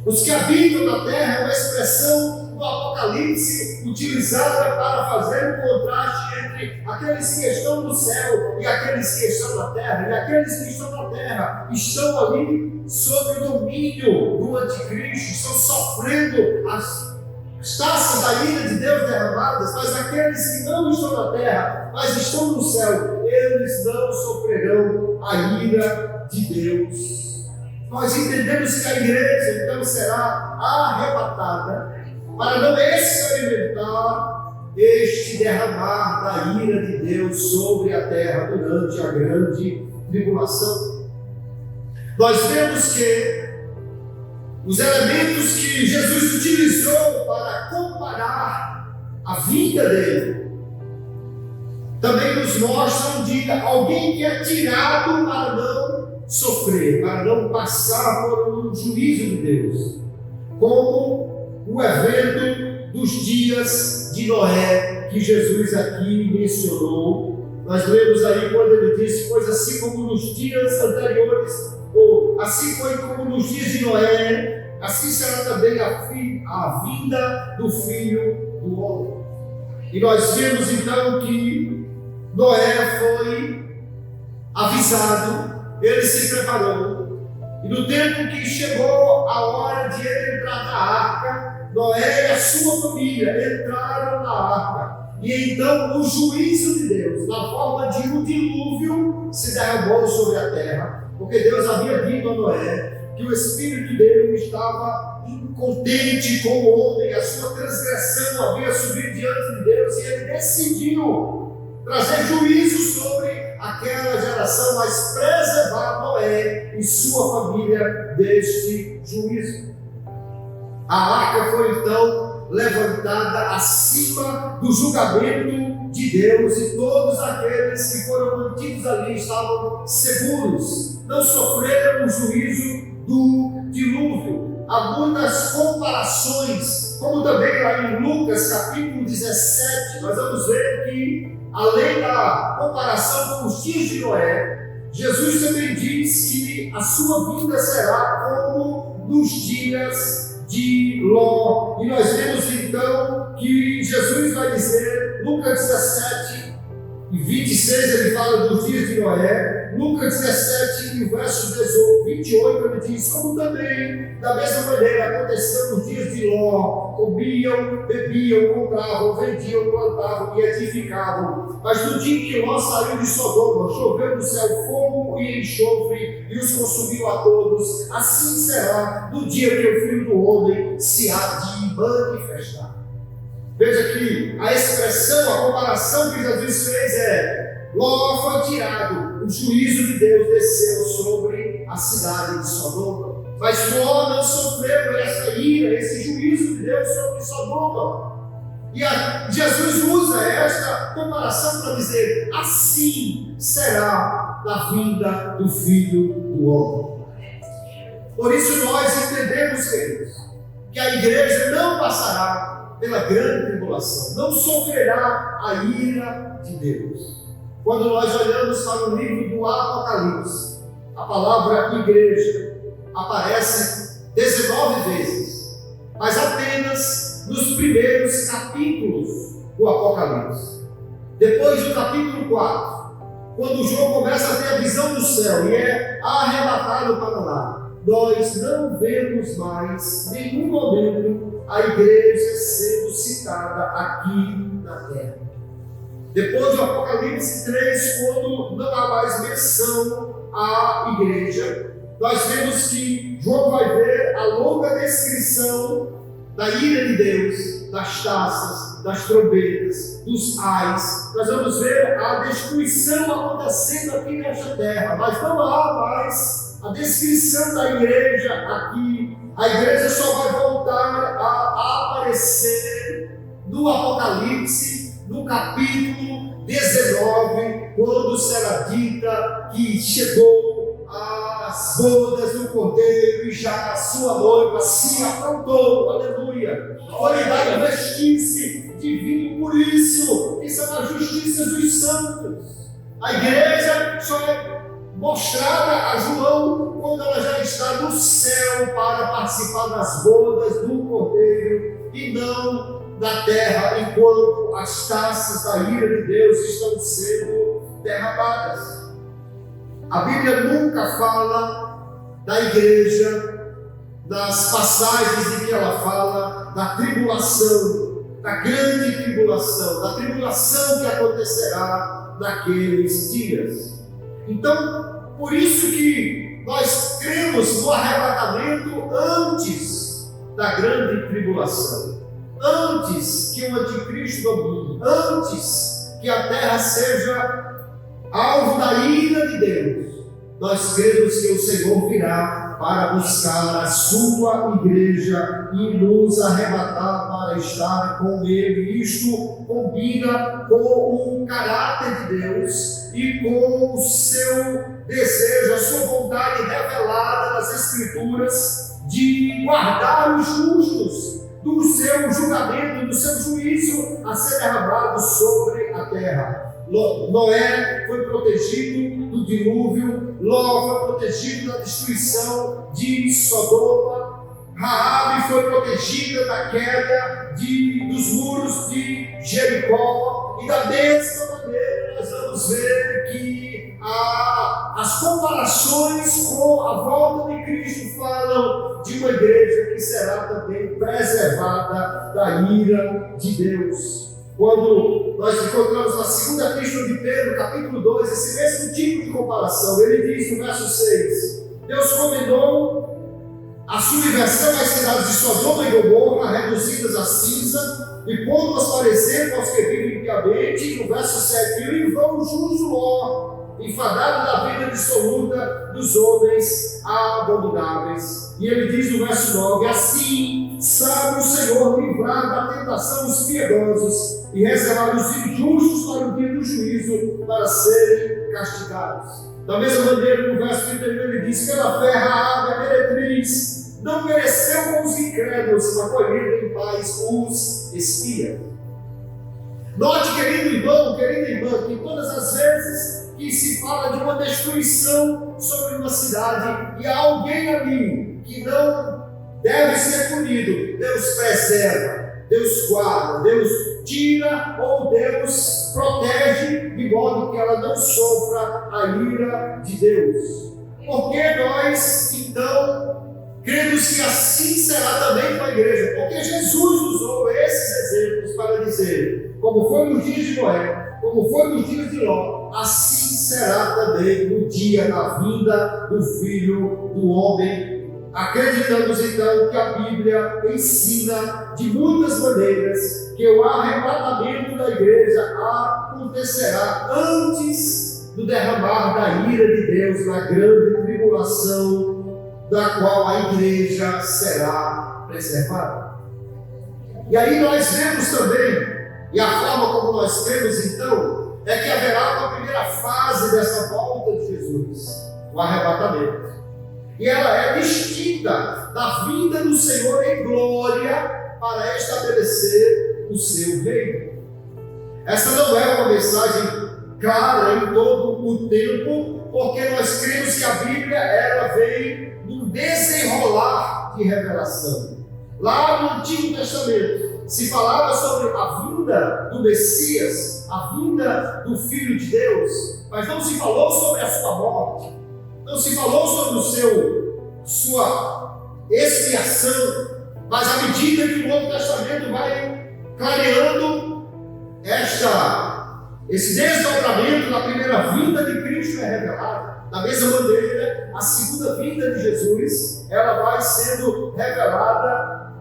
Os que habitam na terra é uma expressão do Apocalipse utilizada para fazer um contraste entre aqueles que estão no céu e aqueles que estão na terra. E aqueles que estão na terra estão ali sob o domínio do anticristo, estão sofrendo as taças da ira de Deus derramadas, mas aqueles que não estão na terra, mas estão no céu, eles não sofrerão a ira de Deus. Nós entendemos que a igreja então será arrebatada para não experimentar este derramar da ira de Deus sobre a terra durante a grande tribulação. Nós vemos que os elementos que Jesus utilizou para comparar a vida dele também nos mostram de alguém que é tirado para não sofrer, para não passar por um juízo de Deus, como o evento dos dias de Noé, que Jesus aqui mencionou. Nós lemos aí quando ele disse: pois assim como nos dias anteriores, ou assim foi como nos dias de Noé, assim será também a vinda do Filho do Homem. E nós vemos então que Noé foi avisado, ele se preparou, e no tempo que chegou a hora de ele entrar na arca, Noé e a sua família entraram na arca, e então o juízo de Deus, na forma de um dilúvio, se derramou sobre a terra, porque Deus havia dito a Noé que o espírito dele estava incontente com o homem, a sua transgressão havia subido diante de Deus, e ele decidiu trazer juízo sobre aquela geração, mas preservar Noé e sua família deste juízo. A arca foi então levantada acima do julgamento de Deus, e todos aqueles que foram mantidos ali estavam seguros, não sofreram o juízo do dilúvio. Há muitas comparações, como também lá em Lucas capítulo 17, nós vamos ver que, além da comparação com os dias de Noé, Jesus também diz que a sua vinda será como nos dias de Ló. E nós vemos então que Jesus vai dizer, Lucas 17 e 26, ele fala dos dias de Noé. Lucas 17, no verso 28, ele diz: como também, da mesma maneira, aconteceu nos dias de Ló, comiam, bebiam, compravam, vendiam, plantavam e edificavam. Mas no dia que Ló saiu de Sodoma, choveu do céu fogo e enxofre, e os consumiu a todos. Assim será no dia que o Filho do Homem se há de manifestar. Veja que a expressão, a comparação que Jesus fez é: Ló foi tirado, o juízo de Deus desceu sobre a cidade de Sodoma, mas Ló não sofreu essa ira, esse juízo de Deus sobre Sodoma. E Jesus usa esta comparação para dizer: assim será na vinda do Filho do Homem. Por isso nós entendemos, queridos, que a igreja não passará pela grande tribulação, não sofrerá a ira de Deus. Quando nós olhamos para o livro do Apocalipse, a palavra igreja aparece 19 vezes, mas apenas nos primeiros capítulos do Apocalipse. Depois do capítulo 4, quando João começa a ter a visão do céu e é arrebatado para lá, nós não vemos mais nenhum momento a igreja sendo citada aqui na terra. Depois do Apocalipse 3, quando não há mais menção à igreja, nós vemos que João vai ver a longa descrição da ira de Deus, das taças, das trombetas, dos ais. Nós vamos ver a destruição acontecendo aqui nesta terra, mas não há mais a descrição da igreja aqui. A igreja só vai voltar a aparecer no Apocalipse, no capítulo 19, quando será dita que chegou as bodas do Cordeiro e já a sua noiva se aprontou, aleluia. Foi dado vestir-se de vinho, por isso são as justiças dos santos. A igreja só é mostrada a João quando ela já está no céu para participar das bodas do Cordeiro e não na terra, enquanto as taças da ira de Deus estão sendo derramadas. A Bíblia nunca fala da igreja nas passagens em que ela fala da tribulação, da grande tribulação, da tribulação que acontecerá naqueles dias. Então, por isso que nós cremos no arrebatamento antes da grande tribulação, antes que o anticristo domine, antes que a terra seja alvo da ira de Deus. Nós cremos que o Senhor virá para buscar a sua igreja e nos arrebatar para estar com Ele. Isto combina com o caráter de Deus e com o seu desejo, a sua vontade revelada nas Escrituras de guardar os justos do seu julgamento, do seu juízo a ser derramado sobre a terra. Noé foi protegido do dilúvio, Ló foi protegido da destruição de Sodoma, Raabe foi protegida da queda dos muros de Jericó, e da mesma maneira nós vamos ver que as comparações com a volta de Cristo falam de uma igreja que será também preservada da ira de Deus. Quando nós encontramos na segunda epístola de Pedro, capítulo 2, esse mesmo tipo de comparação, ele diz no verso 6: Deus condenou a subversão às cidades de Sodoma e Gomorra, reduzidas a cinza, e pondo-as para exemplo aos que vivem impiamente. No verso 7, e livrou o justo Ló, enfadado da vida dissoluta dos homens abomináveis. E ele diz no verso 9: assim sabe o Senhor livrar da tentação os piedosos e reservar os injustos para o dia do juízo, para serem castigados. Da mesma maneira, no verso 31, ele diz: pela fé, Raabe, a meretriz, não pereceu com os incrédulos, acolhendo em paz os espias. Note, querido irmão, querida irmã, que todas as vezes que se fala de uma destruição sobre uma cidade e há alguém ali que não deve ser punido, Deus preserva, Deus guarda, Deus tira ou Deus protege de modo que ela não sofra a ira de Deus. Porque nós, então, cremos que assim será também com a igreja, porque Jesus usou esses exemplos para dizer, como foi nos dias de Noé, como foi nos dias de Ló, assim será também no dia da vinda do Filho do Homem. Acreditamos então que a Bíblia ensina de muitas maneiras que o arrebatamento da igreja acontecerá antes do derramar da ira de Deus na grande tribulação, da qual a igreja será preservada. E aí nós vemos também, e a forma como nós cremos então, é que haverá uma primeira fase dessa volta de Jesus, o arrebatamento. E ela é distinta da vinda do Senhor em glória para estabelecer o seu reino. Essa não é uma mensagem clara em todo o tempo, porque nós cremos que a Bíblia ela vem num desenrolar de revelação. Lá no Antigo Testamento se falava sobre a vinda do Messias, a vinda do Filho de Deus, mas não se falou sobre a sua morte, não se falou sobre sua expiação, mas à medida que o Novo Testamento vai clareando esse desdobramento da primeira vinda de Cristo é revelado. Da mesma maneira, a segunda vinda de Jesus, ela vai sendo revelada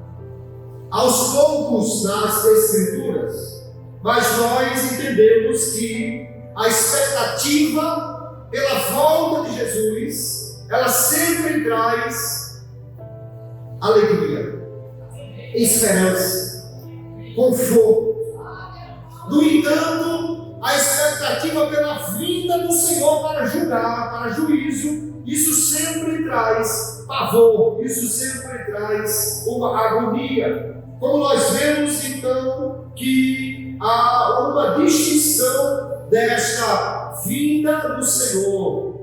aos poucos nas Escrituras. Mas nós entendemos que a expectativa pela volta de Jesus, ela sempre traz alegria, esperança, conforto. No entanto, a expectativa pela vinda do Senhor para julgar, para juízo, isso sempre traz pavor, isso sempre traz uma agonia. Como nós vemos então que há uma distinção desta vinda do Senhor,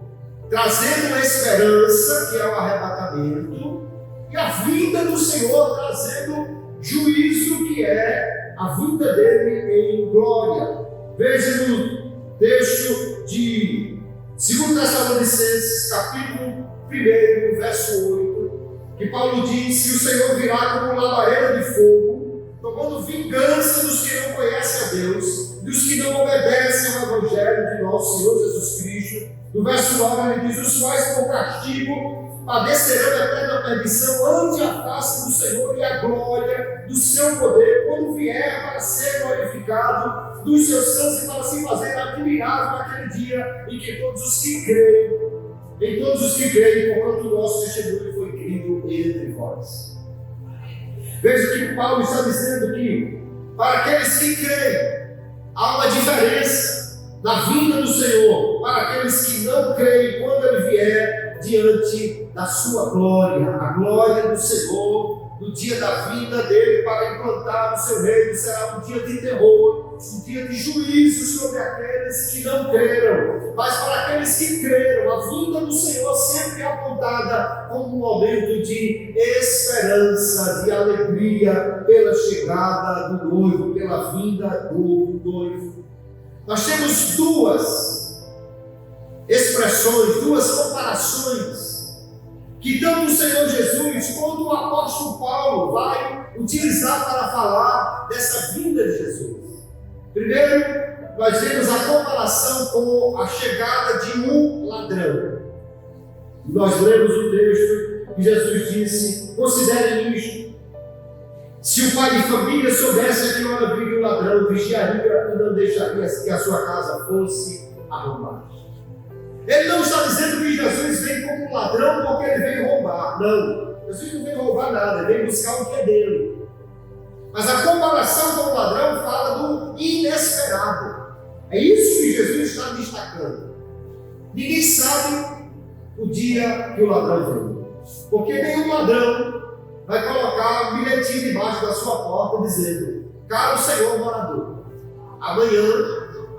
trazendo uma esperança, que é o arrebatamento, e a vinda do Senhor trazendo juízo, que é a vinda dele em glória. Veja no texto de 2 Tessalonicenses, capítulo 1, verso 8, que Paulo diz que o Senhor virá como labareda de fogo, tomando vingança dos que não conhecem a Deus, dos que não obedecem ao Evangelho de nosso Senhor Jesus Cristo. No verso 9 ele diz: os quais por castigo padecerão a eterna perdição ante a face do Senhor e a glória do seu poder, quando vier para ser glorificado dos seus santos e para se fazer admirável naquele dia em que todos os que creem, porquanto o nosso testemunho foi crido entre vós. Veja que Paulo está dizendo que para aqueles que creem há uma diferença na vinda do Senhor, para aqueles que não creem quando ele vier diante da sua glória, a glória do Senhor, no dia da vinda dele para implantar o seu reino, será um dia de terror, um dia de juízo sobre aqueles que não creram. Mas para aqueles que creram, a vinda do Senhor sempre é apontada como um momento de esperança, de alegria pela chegada do noivo, pela vinda do noivo. Nós temos duas expressões, duas comparações que tanto o Senhor Jesus quanto o apóstolo Paulo vai utilizar para falar dessa vinda de Jesus. Primeiro, nós vemos a comparação com a chegada de um ladrão. Nós lemos o texto que Jesus disse: considerem isto. Se o pai de família soubesse a que hora vive o ladrão, vigiaria e não deixaria que a sua casa fosse arrombada. Ele não está dizendo que Jesus vem como um ladrão porque ele veio roubar. Não, Jesus não veio roubar nada, ele veio buscar o que é dele. Mas a comparação com o ladrão fala do inesperado. É isso que Jesus está destacando. Ninguém sabe o dia que o ladrão vem, porque nenhum ladrão vai colocar um bilhetinho debaixo da sua porta dizendo: caro senhor morador, amanhã,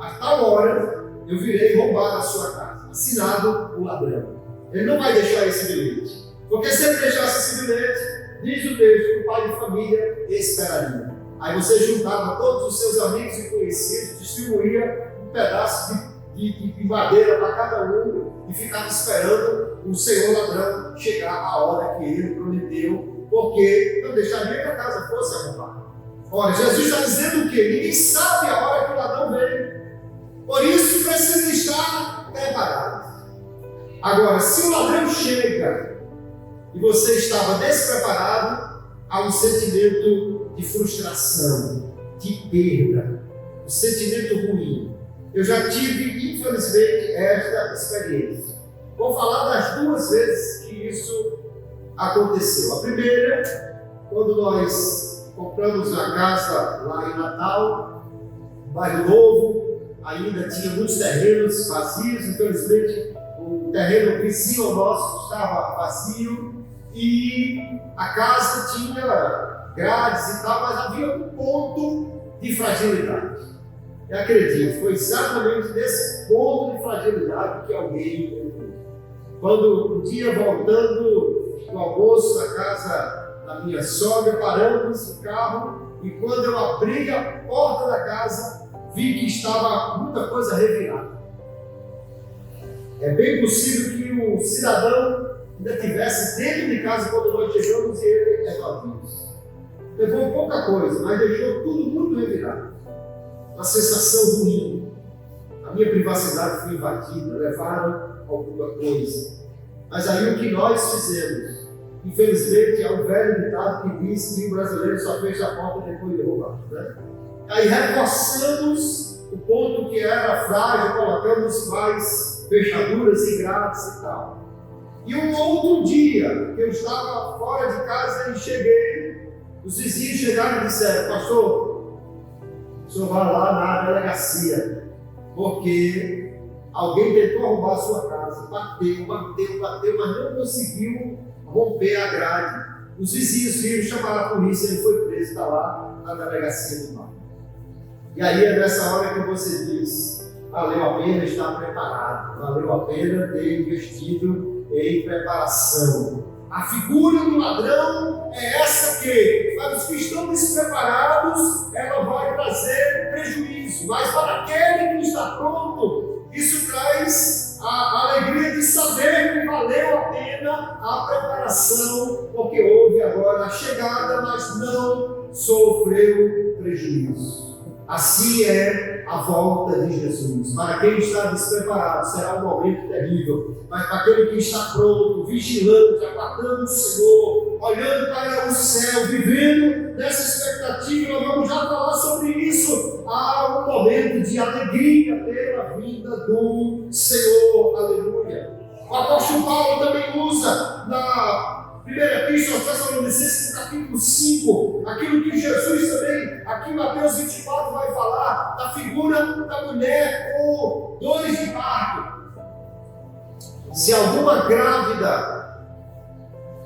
a tal hora, eu virei roubar a sua casa. Assinado o ladrão. Ele não vai deixar esse bilhete, porque se ele deixasse esse bilhete, diz o texto que o pai de família esperaria. Aí você juntava todos os seus amigos e conhecidos, distribuía um pedaço de madeira para cada um e ficava esperando o senhor ladrão chegar a hora que ele prometeu, porque não deixaria que a casa fosse arrombada. Ora, Jesus está dizendo o quê? Ninguém sabe a hora que o ladrão vem. Por isso precisa estar preparado. Agora, se o ladrão chega e você estava despreparado, há um sentimento de frustração, de perda, um sentimento ruim. Eu já tive, infelizmente, esta experiência. Vou falar das duas vezes que isso aconteceu. A primeira, quando nós compramos uma casa lá em Natal, bairro Novo, ainda tinha muitos terrenos vazios, infelizmente o terreno vizinho ao nosso estava vazio e a casa tinha grades e tal, mas havia um ponto de fragilidade. Eu acredito, foi exatamente nesse ponto de fragilidade que alguém entrou. Quando um dia, voltando do almoço na casa da minha sogra, paramos o carro e quando eu abri a porta da casa, vi que estava muita coisa revirada. É bem possível que o cidadão ainda estivesse dentro de casa quando nós chegamos e ele evadiu. Levou pouca coisa, mas deixou tudo muito revirado. Uma sensação ruim. A minha privacidade foi invadida, levaram alguma coisa. Mas aí o que nós fizemos? Infelizmente, é um velho ditado que diz que o brasileiro só fecha a porta depois de roubar, né? Aí reforçamos o ponto que era frágil, colocamos mais fechaduras e grades e tal. E um outro dia, que eu estava fora de casa e cheguei, os vizinhos chegaram e disseram: pastor, o senhor vai lá na delegacia, porque alguém tentou arrombar a sua casa, bateu, mas não conseguiu romper a grade. Os vizinhos viram, chamaram a polícia, ele foi preso, está lá na delegacia do mar. E aí é nessa hora que você diz: valeu a pena estar preparado, valeu a pena ter investido em preparação. A figura do ladrão é essa que, para os que estão despreparados, ela vai trazer prejuízo, mas para aquele que está pronto, isso traz a alegria de saber que valeu a pena a preparação, porque houve agora a chegada, mas não sofreu prejuízo. Assim é a volta de Jesus. Para quem está despreparado, será um momento terrível. Mas para aquele que está pronto, vigilante, aguardando o Senhor, olhando para o céu, vivendo nessa expectativa, nós vamos já falar sobre isso. Há um momento de alegria pela vinda do Senhor. Aleluia. O apóstolo Paulo também usa na Primeira Epístola aos Tessalonicenses, no capítulo 5, aquilo que Jesus também, aqui em Mateus 24, vai falar da figura da mulher com dores de parto. Se alguma grávida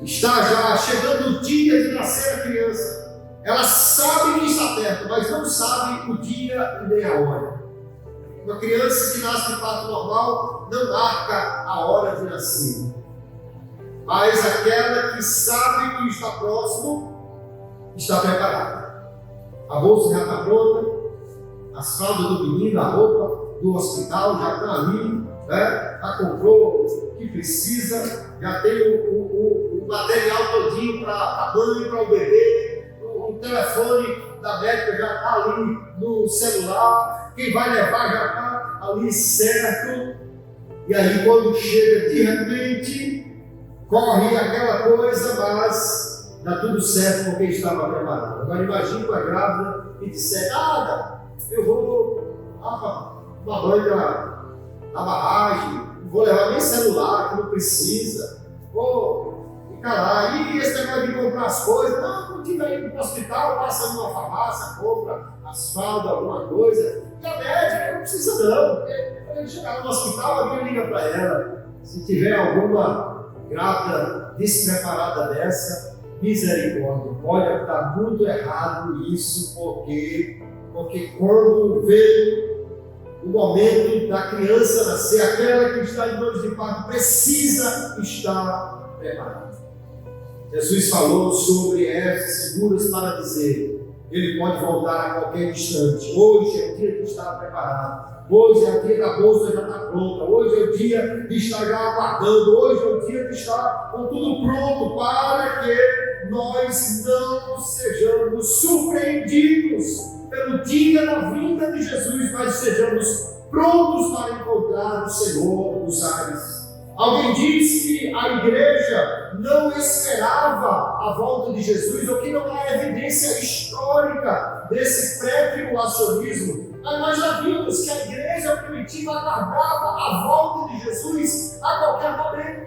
está já chegando o dia de nascer a criança, ela sabe que está perto, mas não sabe o dia e nem a hora. Uma criança que nasce de parto normal não marca a hora de nascer. Mas aquela que sabe que está próximo, está preparada. A bolsa já está pronta, as fraldas do menino, a roupa do hospital já estão ali, né? Já comprou o que precisa, já tem o material todinho para a mãe, para o bebê, o telefone da médica já está ali no celular, quem vai levar já está ali certo. E aí quando chega de repente, corre aquela coisa, mas dá tudo certo porque estava preparado. Agora imagine uma grávida e disser: nada, eu vou uma banho na barragem, não vou levar nem celular, que não precisa, vou ficar lá. E esse negócio de comprar as coisas, não tiver indo para o hospital, passa numa farmácia, compra as fraldas, alguma coisa. E a médica não precisa não, porque chegar no hospital, alguém liga para ela. Se tiver alguma grávida despreparada dessa, misericórdia, pode estar muito errado isso, porque quando veio o momento da criança nascer, aquela que está em dores de parto precisa estar preparada. Jesus falou sobre essas figuras para dizer: ele pode voltar a qualquer instante. Hoje é o dia de estar preparado. Hoje é o dia da bolsa já está pronta. Hoje é o dia de estar já aguardando. Hoje é o dia de estar com tudo pronto para que nós não sejamos surpreendidos pelo dia da vinda de Jesus, mas sejamos prontos para encontrar o Senhor nos ares. Alguém disse que a igreja não esperava a volta de Jesus, ou que não há evidência histórica desse pré-tribulacionismo. Mas nós já vimos que a igreja primitiva aguardava a volta de Jesus a qualquer momento.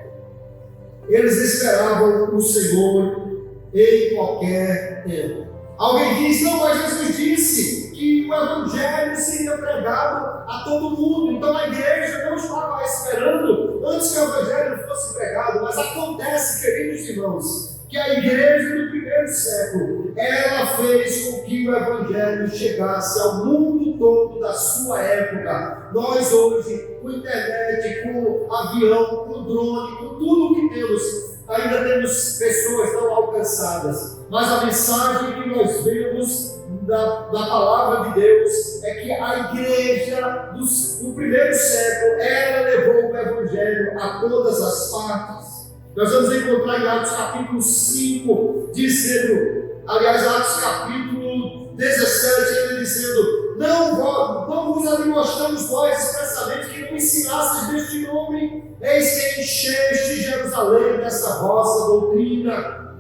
Eles esperavam o Senhor em qualquer tempo. Alguém diz: não, mas Jesus disse que o Evangelho seria pregado a todo mundo. Então a igreja não estava esperando antes que o Evangelho fosse pregado. Mas acontece, queridos irmãos, que a igreja do primeiro século, ela fez com que o Evangelho chegasse ao mundo todo da sua época. Nós hoje, com internet, com avião, com drone, com tudo que temos, ainda temos pessoas não alcançadas. Mas a mensagem que nós vemos da palavra de Deus é que a igreja do primeiro século, ela levou o Evangelho a todas as partes. Nós vamos encontrar em Atos capítulo 5, dizendo, aliás, Atos capítulo 17, ele dizendo: não vos admoestamos vós expressamente que não ensinasseis deste nome, eis que encheste Jerusalém dessa vossa doutrina.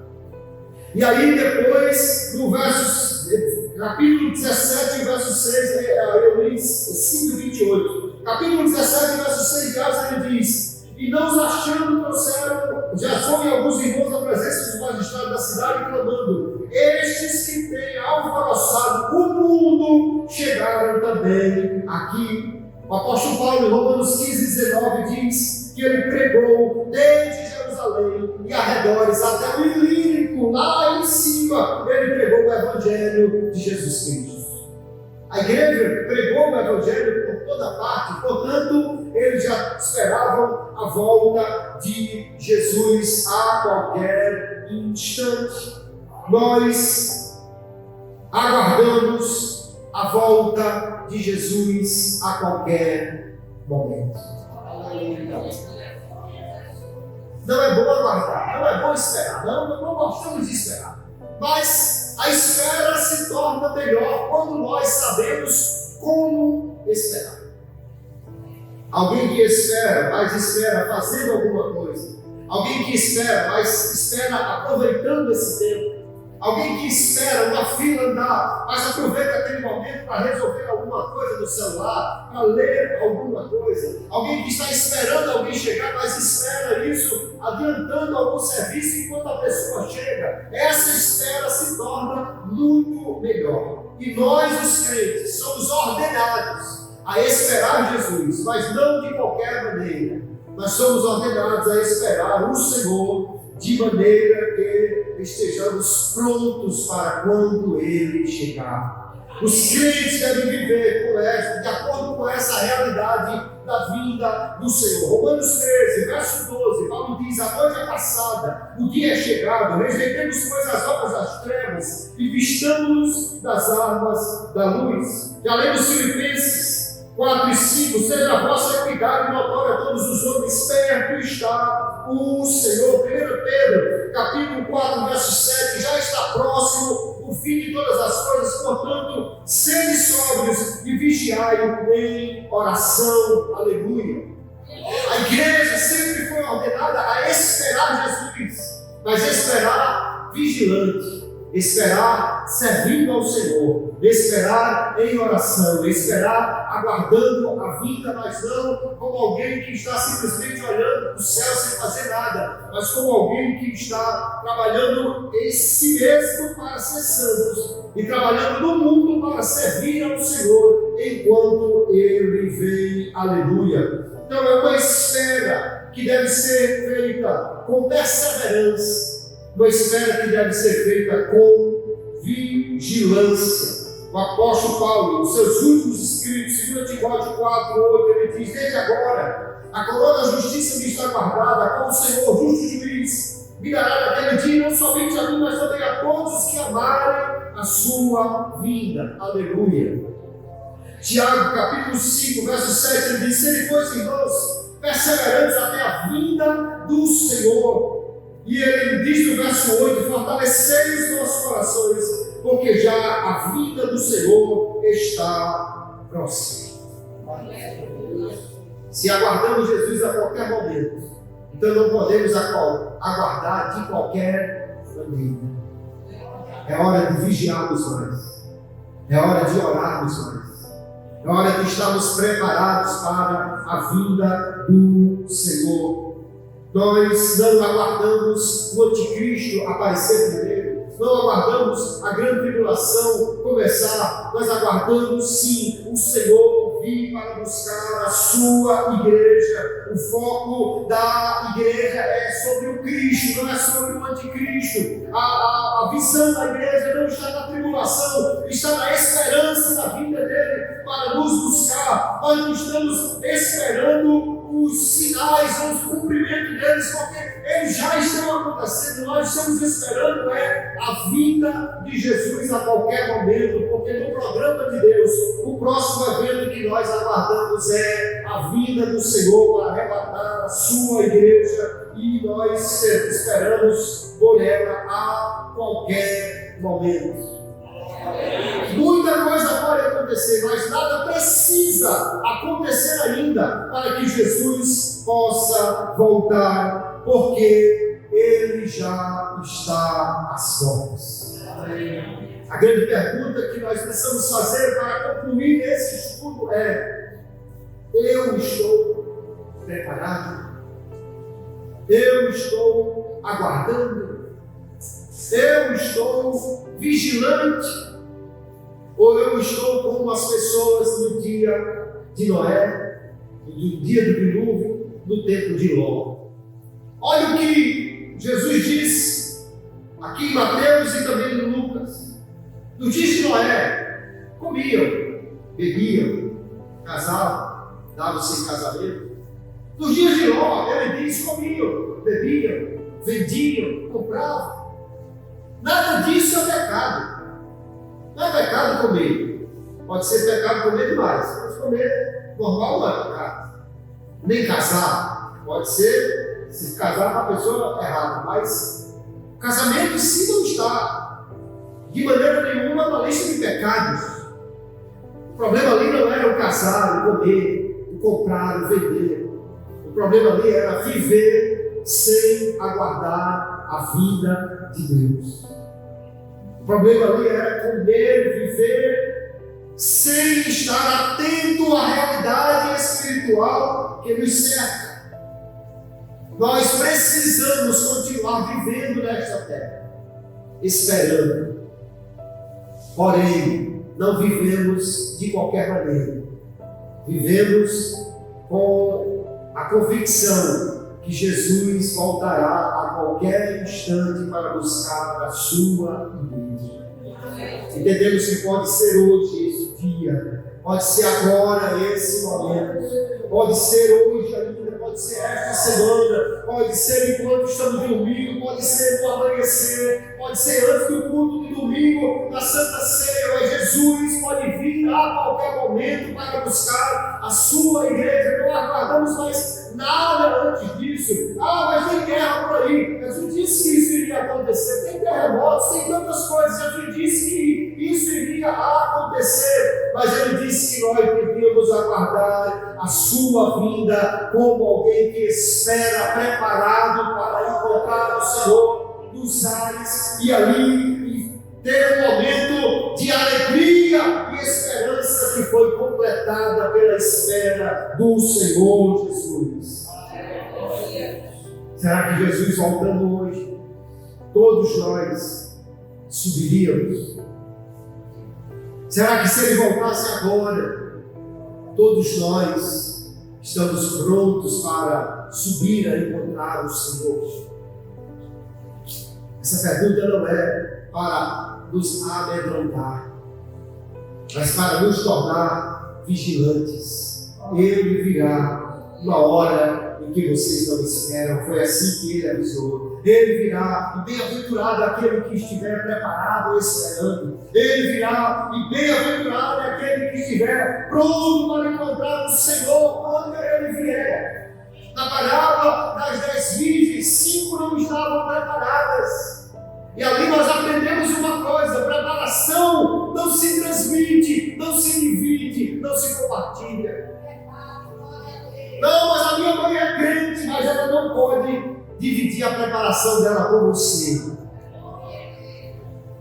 E aí depois, no capítulo 17, verso 6, eu li 5, 28. Capítulo 17, verso 6 de Atos, ele diz: e não os achando, trouxeram Jasão e alguns irmãos à presença dos magistrados da cidade, clamando: estes que têm alvoroçado o mundo chegaram também aqui. O apóstolo Paulo, em Romanos 15:19, diz que ele pregou desde Jerusalém e arredores até o Ilírico, lá em cima, ele pregou o Evangelho de Jesus Cristo. A igreja pregou o Evangelho por toda parte, portanto, eles já esperavam a volta de Jesus a qualquer instante. Nós aguardamos a volta de Jesus a qualquer momento. Não é bom aguardar, não é bom esperar, não gostamos de esperar. Mas a espera se torna melhor quando nós sabemos como esperar. Alguém que espera, mas espera fazendo alguma coisa. Alguém que espera, mas espera aproveitando esse tempo. Alguém que espera uma fila andar, mas aproveita aquele momento para resolver alguma coisa no celular, para ler alguma coisa. Alguém que está esperando alguém chegar, mas espera isso, adiantando algum serviço enquanto a pessoa chega. Essa espera se torna muito melhor. E nós, os crentes, somos ordenados a esperar Jesus, mas não de qualquer maneira. Nós somos ordenados a esperar o Senhor de maneira que estejamos prontos para quando Ele chegar. Os crentes devem viver de acordo com essa realidade da vinda do Senhor. Romanos 13, verso 12, Paulo diz: a noite é passada, o dia é chegado, rejeitemos, pois, as obras das trevas e vistamos-nos das armas da luz. Já lemos Filipenses 4 e 5, seja a vossa equidade notória a todos os homens, perto está o Senhor. 1 Pedro, capítulo 4, verso 7, já está próximo o fim de todas as coisas, portanto, sede sóbrios e vigiai em oração. Aleluia. A igreja sempre foi ordenada a esperar Jesus, mas esperar vigilante. Esperar servindo ao Senhor, esperar em oração, esperar aguardando a vinda, mas não como alguém que está simplesmente olhando para o céu sem fazer nada, mas como alguém que está trabalhando em si mesmo para ser santos e trabalhando no mundo para servir ao Senhor enquanto Ele vem. Aleluia. Então é uma espera que deve ser feita com perseverança. Uma espera que deve ser feita com vigilância. O apóstolo Paulo, nos seus últimos escritos, 2 Timóteo 4:8, ele diz: desde agora, a coroa da justiça me está guardada, com o Senhor, justo juiz, me dará naquele dia, não somente a mim, mas também a todos os que amarem a sua vinda. Aleluia. Tiago, capítulo 5, verso 7, ele diz: sede, pois, irmãos, perseverantes até a vinda do Senhor. E ele diz no verso 8: fortalecei os nossos corações, porque já a vinda do Senhor está próxima. Se aguardamos Jesus a qualquer momento, então não podemos aguardar de qualquer maneira. É hora de vigiarmos mais, é hora de orarmos mais, é hora de estarmos preparados para a vinda do Senhor. Nós não aguardamos o anticristo aparecer primeiro, não aguardamos a grande tribulação começar, nós aguardamos sim o Senhor vir para buscar a sua igreja. O foco da igreja é sobre o Cristo, não é sobre o anticristo. A visão da igreja não está na tribulação, está na esperança da vinda dele para nos buscar. Nós não estamos esperando os sinais ou os cumprimentos deles, porque eles já estão acontecendo. Nós estamos esperando a vinda de Jesus a qualquer momento, porque no programa de Deus, o próximo evento que nós aguardamos é a vinda do Senhor para arrebatar a sua igreja, e nós esperamos por ela a qualquer momento. Muita coisa pode acontecer, mas nada precisa acontecer ainda para que Jesus possa voltar, porque Ele já está às portas. A grande pergunta que nós precisamos fazer para concluir esse estudo é: eu estou preparado? Eu estou aguardando? Eu estou vigilante? Ou eu estou como as pessoas no dia de Noé, do dia do dilúvio, no tempo de Ló. Olha o que Jesus disse aqui em Mateus e também em Lucas. Nos dias de Noé, comiam, bebiam, casavam, davam-se em casamento. Nos dias de Ló, ele diz, comiam, bebiam, vendiam, compravam. Nada disso é pecado. Não é pecado comer. Pode ser pecado comer demais, mas comer normal não é pecado. Nem casar. Pode ser se casar com a pessoa errada, mas o casamento em si não está de maneira nenhuma na lista de pecados. O problema ali não era o casar, o comer, o comprar, o vender. O problema ali era viver sem aguardar a vida de Deus. O problema ali era comer, viver sem estar atento à realidade espiritual que nos cerca. Nós precisamos continuar vivendo nesta terra, esperando. Porém, não vivemos de qualquer maneira. Vivemos com a convicção que Jesus voltará a qualquer instante para buscar a sua igreja. Entendemos que pode ser hoje esse dia, pode ser agora esse momento, pode ser hoje ainda, pode ser esta semana, pode ser enquanto estamos dormindo, pode ser no amanhecer, pode ser antes do culto de domingo, na Santa Ceia, mas Jesus pode vir a qualquer momento para buscar a sua igreja. Não aguardamos mais nada antes disso. Mas tem guerra por aí. Jesus disse que isso iria acontecer. Tem terremotos, tem tantas coisas. Jesus disse que isso iria acontecer. Mas ele disse que nós devíamos aguardar a sua vinda como alguém que espera, preparado para encontrar o Senhor nos ares e ali ter um momento de alegria e esperança que foi completada pela espera do Senhor Jesus. Será que Jesus voltando hoje, todos nós subiríamos? Será que se ele voltasse agora, todos nós estamos prontos para subir a encontrar o Senhor? Essa pergunta não é para nos amedrontar, mas para nos tornar vigilantes. Ele virá uma hora em que vocês não esperam. Foi assim que ele avisou. Ele virá, e bem-aventurado aquele que estiver preparado esperando. Ele virá, e bem-aventurado aquele que estiver pronto para encontrar o Senhor quando ele vier. Na parábola das 10 virgens, 5 não estavam preparadas. E ali nós aprendemos uma coisa: preparação não se transmite, não se divide, não se compartilha. Não, mas a minha mãe é crente, mas ela não pode dividir a preparação dela com você.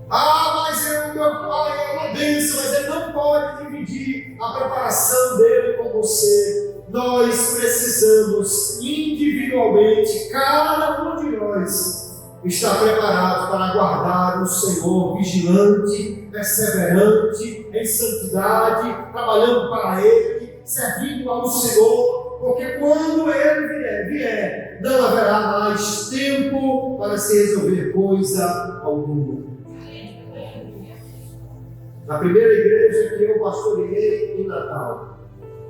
Mas meu pai é uma bênção, mas ele não pode dividir a preparação dele com você. Nós precisamos individualmente, cada um de nós, está preparado para aguardar o Senhor, vigilante, perseverante, em santidade, trabalhando para Ele, servindo ao Senhor, porque quando Ele vier, não haverá mais tempo para se resolver coisa alguma. Na primeira igreja que eu pastoreei em Natal,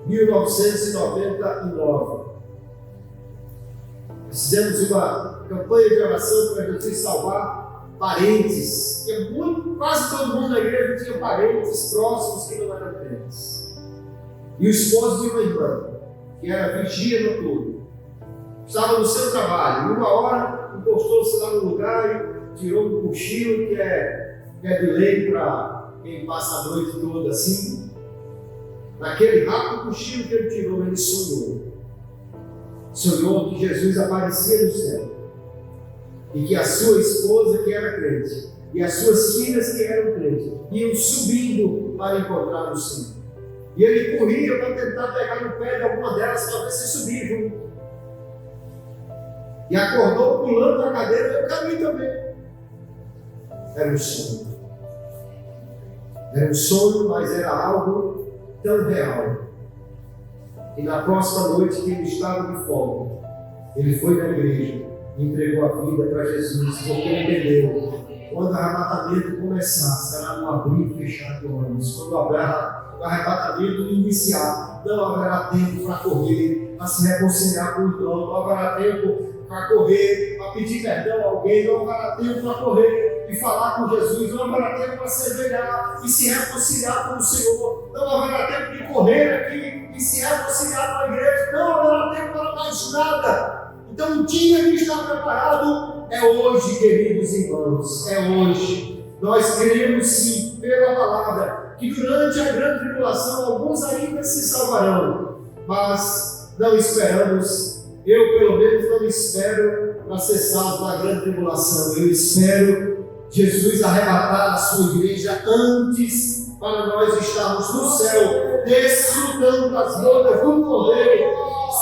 1999, fizemos uma campanha de oração para Jesus salvar parentes, porque quase todo mundo na igreja tinha parentes próximos que não eram crentes. E o esposo de uma irmã, que era vigia noturno, estava no seu trabalho, e uma hora encostou-se lá no lugar e tirou um cochilo que é de lei para quem passa a noite toda assim. Naquele rápido cochilo que ele tirou, ele sonhou que Jesus aparecia no céu e que a sua esposa, que era crente, e as suas filhas, que eram crentes, iam subindo para encontrar o Senhor. E ele corria para tentar pegar no pé de alguma delas para ver se subia junto. E acordou pulando da cadeira, eu caí também. Era um sonho. Era um sonho, mas era algo tão real. E na próxima noite que ele estava de fome, ele foi na igreja e entregou a vida para Jesus, porque ele entendeu. Quando o arrebatamento começar, será no abrir e fechar de olhos. Quando o arrebatamento iniciar, não haverá tempo para correr, para se reconciliar com o irmão, não haverá tempo para correr, para pedir perdão a alguém, não haverá tempo para correr e falar com Jesus, não haverá tempo para se ajoelhar e se reconciliar com o Senhor, não haverá tempo de correr aqui e se reconciliar com a igreja, não haverá tempo para mais nada. Então o dia que está preparado é hoje, queridos irmãos, é hoje. Nós queremos sim, pela palavra, que durante a grande tribulação alguns ainda se salvarão, mas não esperamos, eu pelo menos não espero para ser salvo na grande tribulação. Eu espero Jesus arrebatar a sua igreja antes, para nós estarmos no céu, desfrutando das bodas do Cordeiro,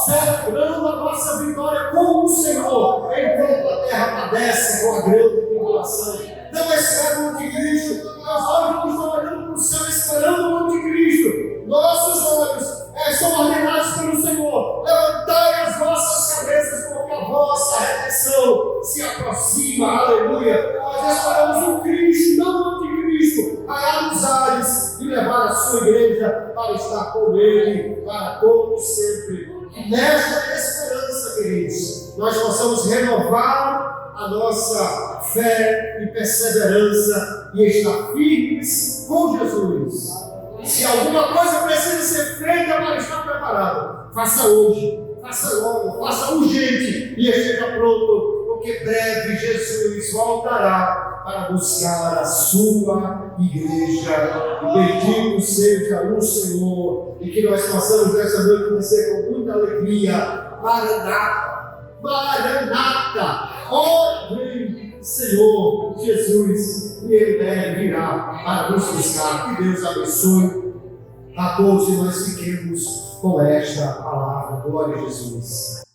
celebrando a nossa vitória com o Senhor, enquanto a terra padece com a grande tribulação. Não espera o anticristo, nós olhos estão olhando para o céu esperando o anticristo. Nossos olhos são ordenados pelo Senhor. Levantai as vossas cabeças, porque a vossa redenção se aproxima. Aleluia. Nós esperamos o Cristo, não o anticristo, a nos ares e levar a sua igreja para estar com Ele, para todo sempre. E nesta esperança, queridos, nós possamos renovar a nossa fé e perseverança e estar firmes com Jesus. Se alguma coisa precisa ser feita para estar preparado, faça hoje, faça logo, faça urgente e esteja pronto, porque breve Jesus voltará para buscar a sua igreja. E bendito seja o Senhor, e que nós possamos nessa noite dizer com muita alegria: Maranata, Maranata, ó vem Senhor Jesus, e Ele deve virá para nos buscar. Que Deus abençoe a todos e nós fiquemos com esta palavra. Glória a Jesus.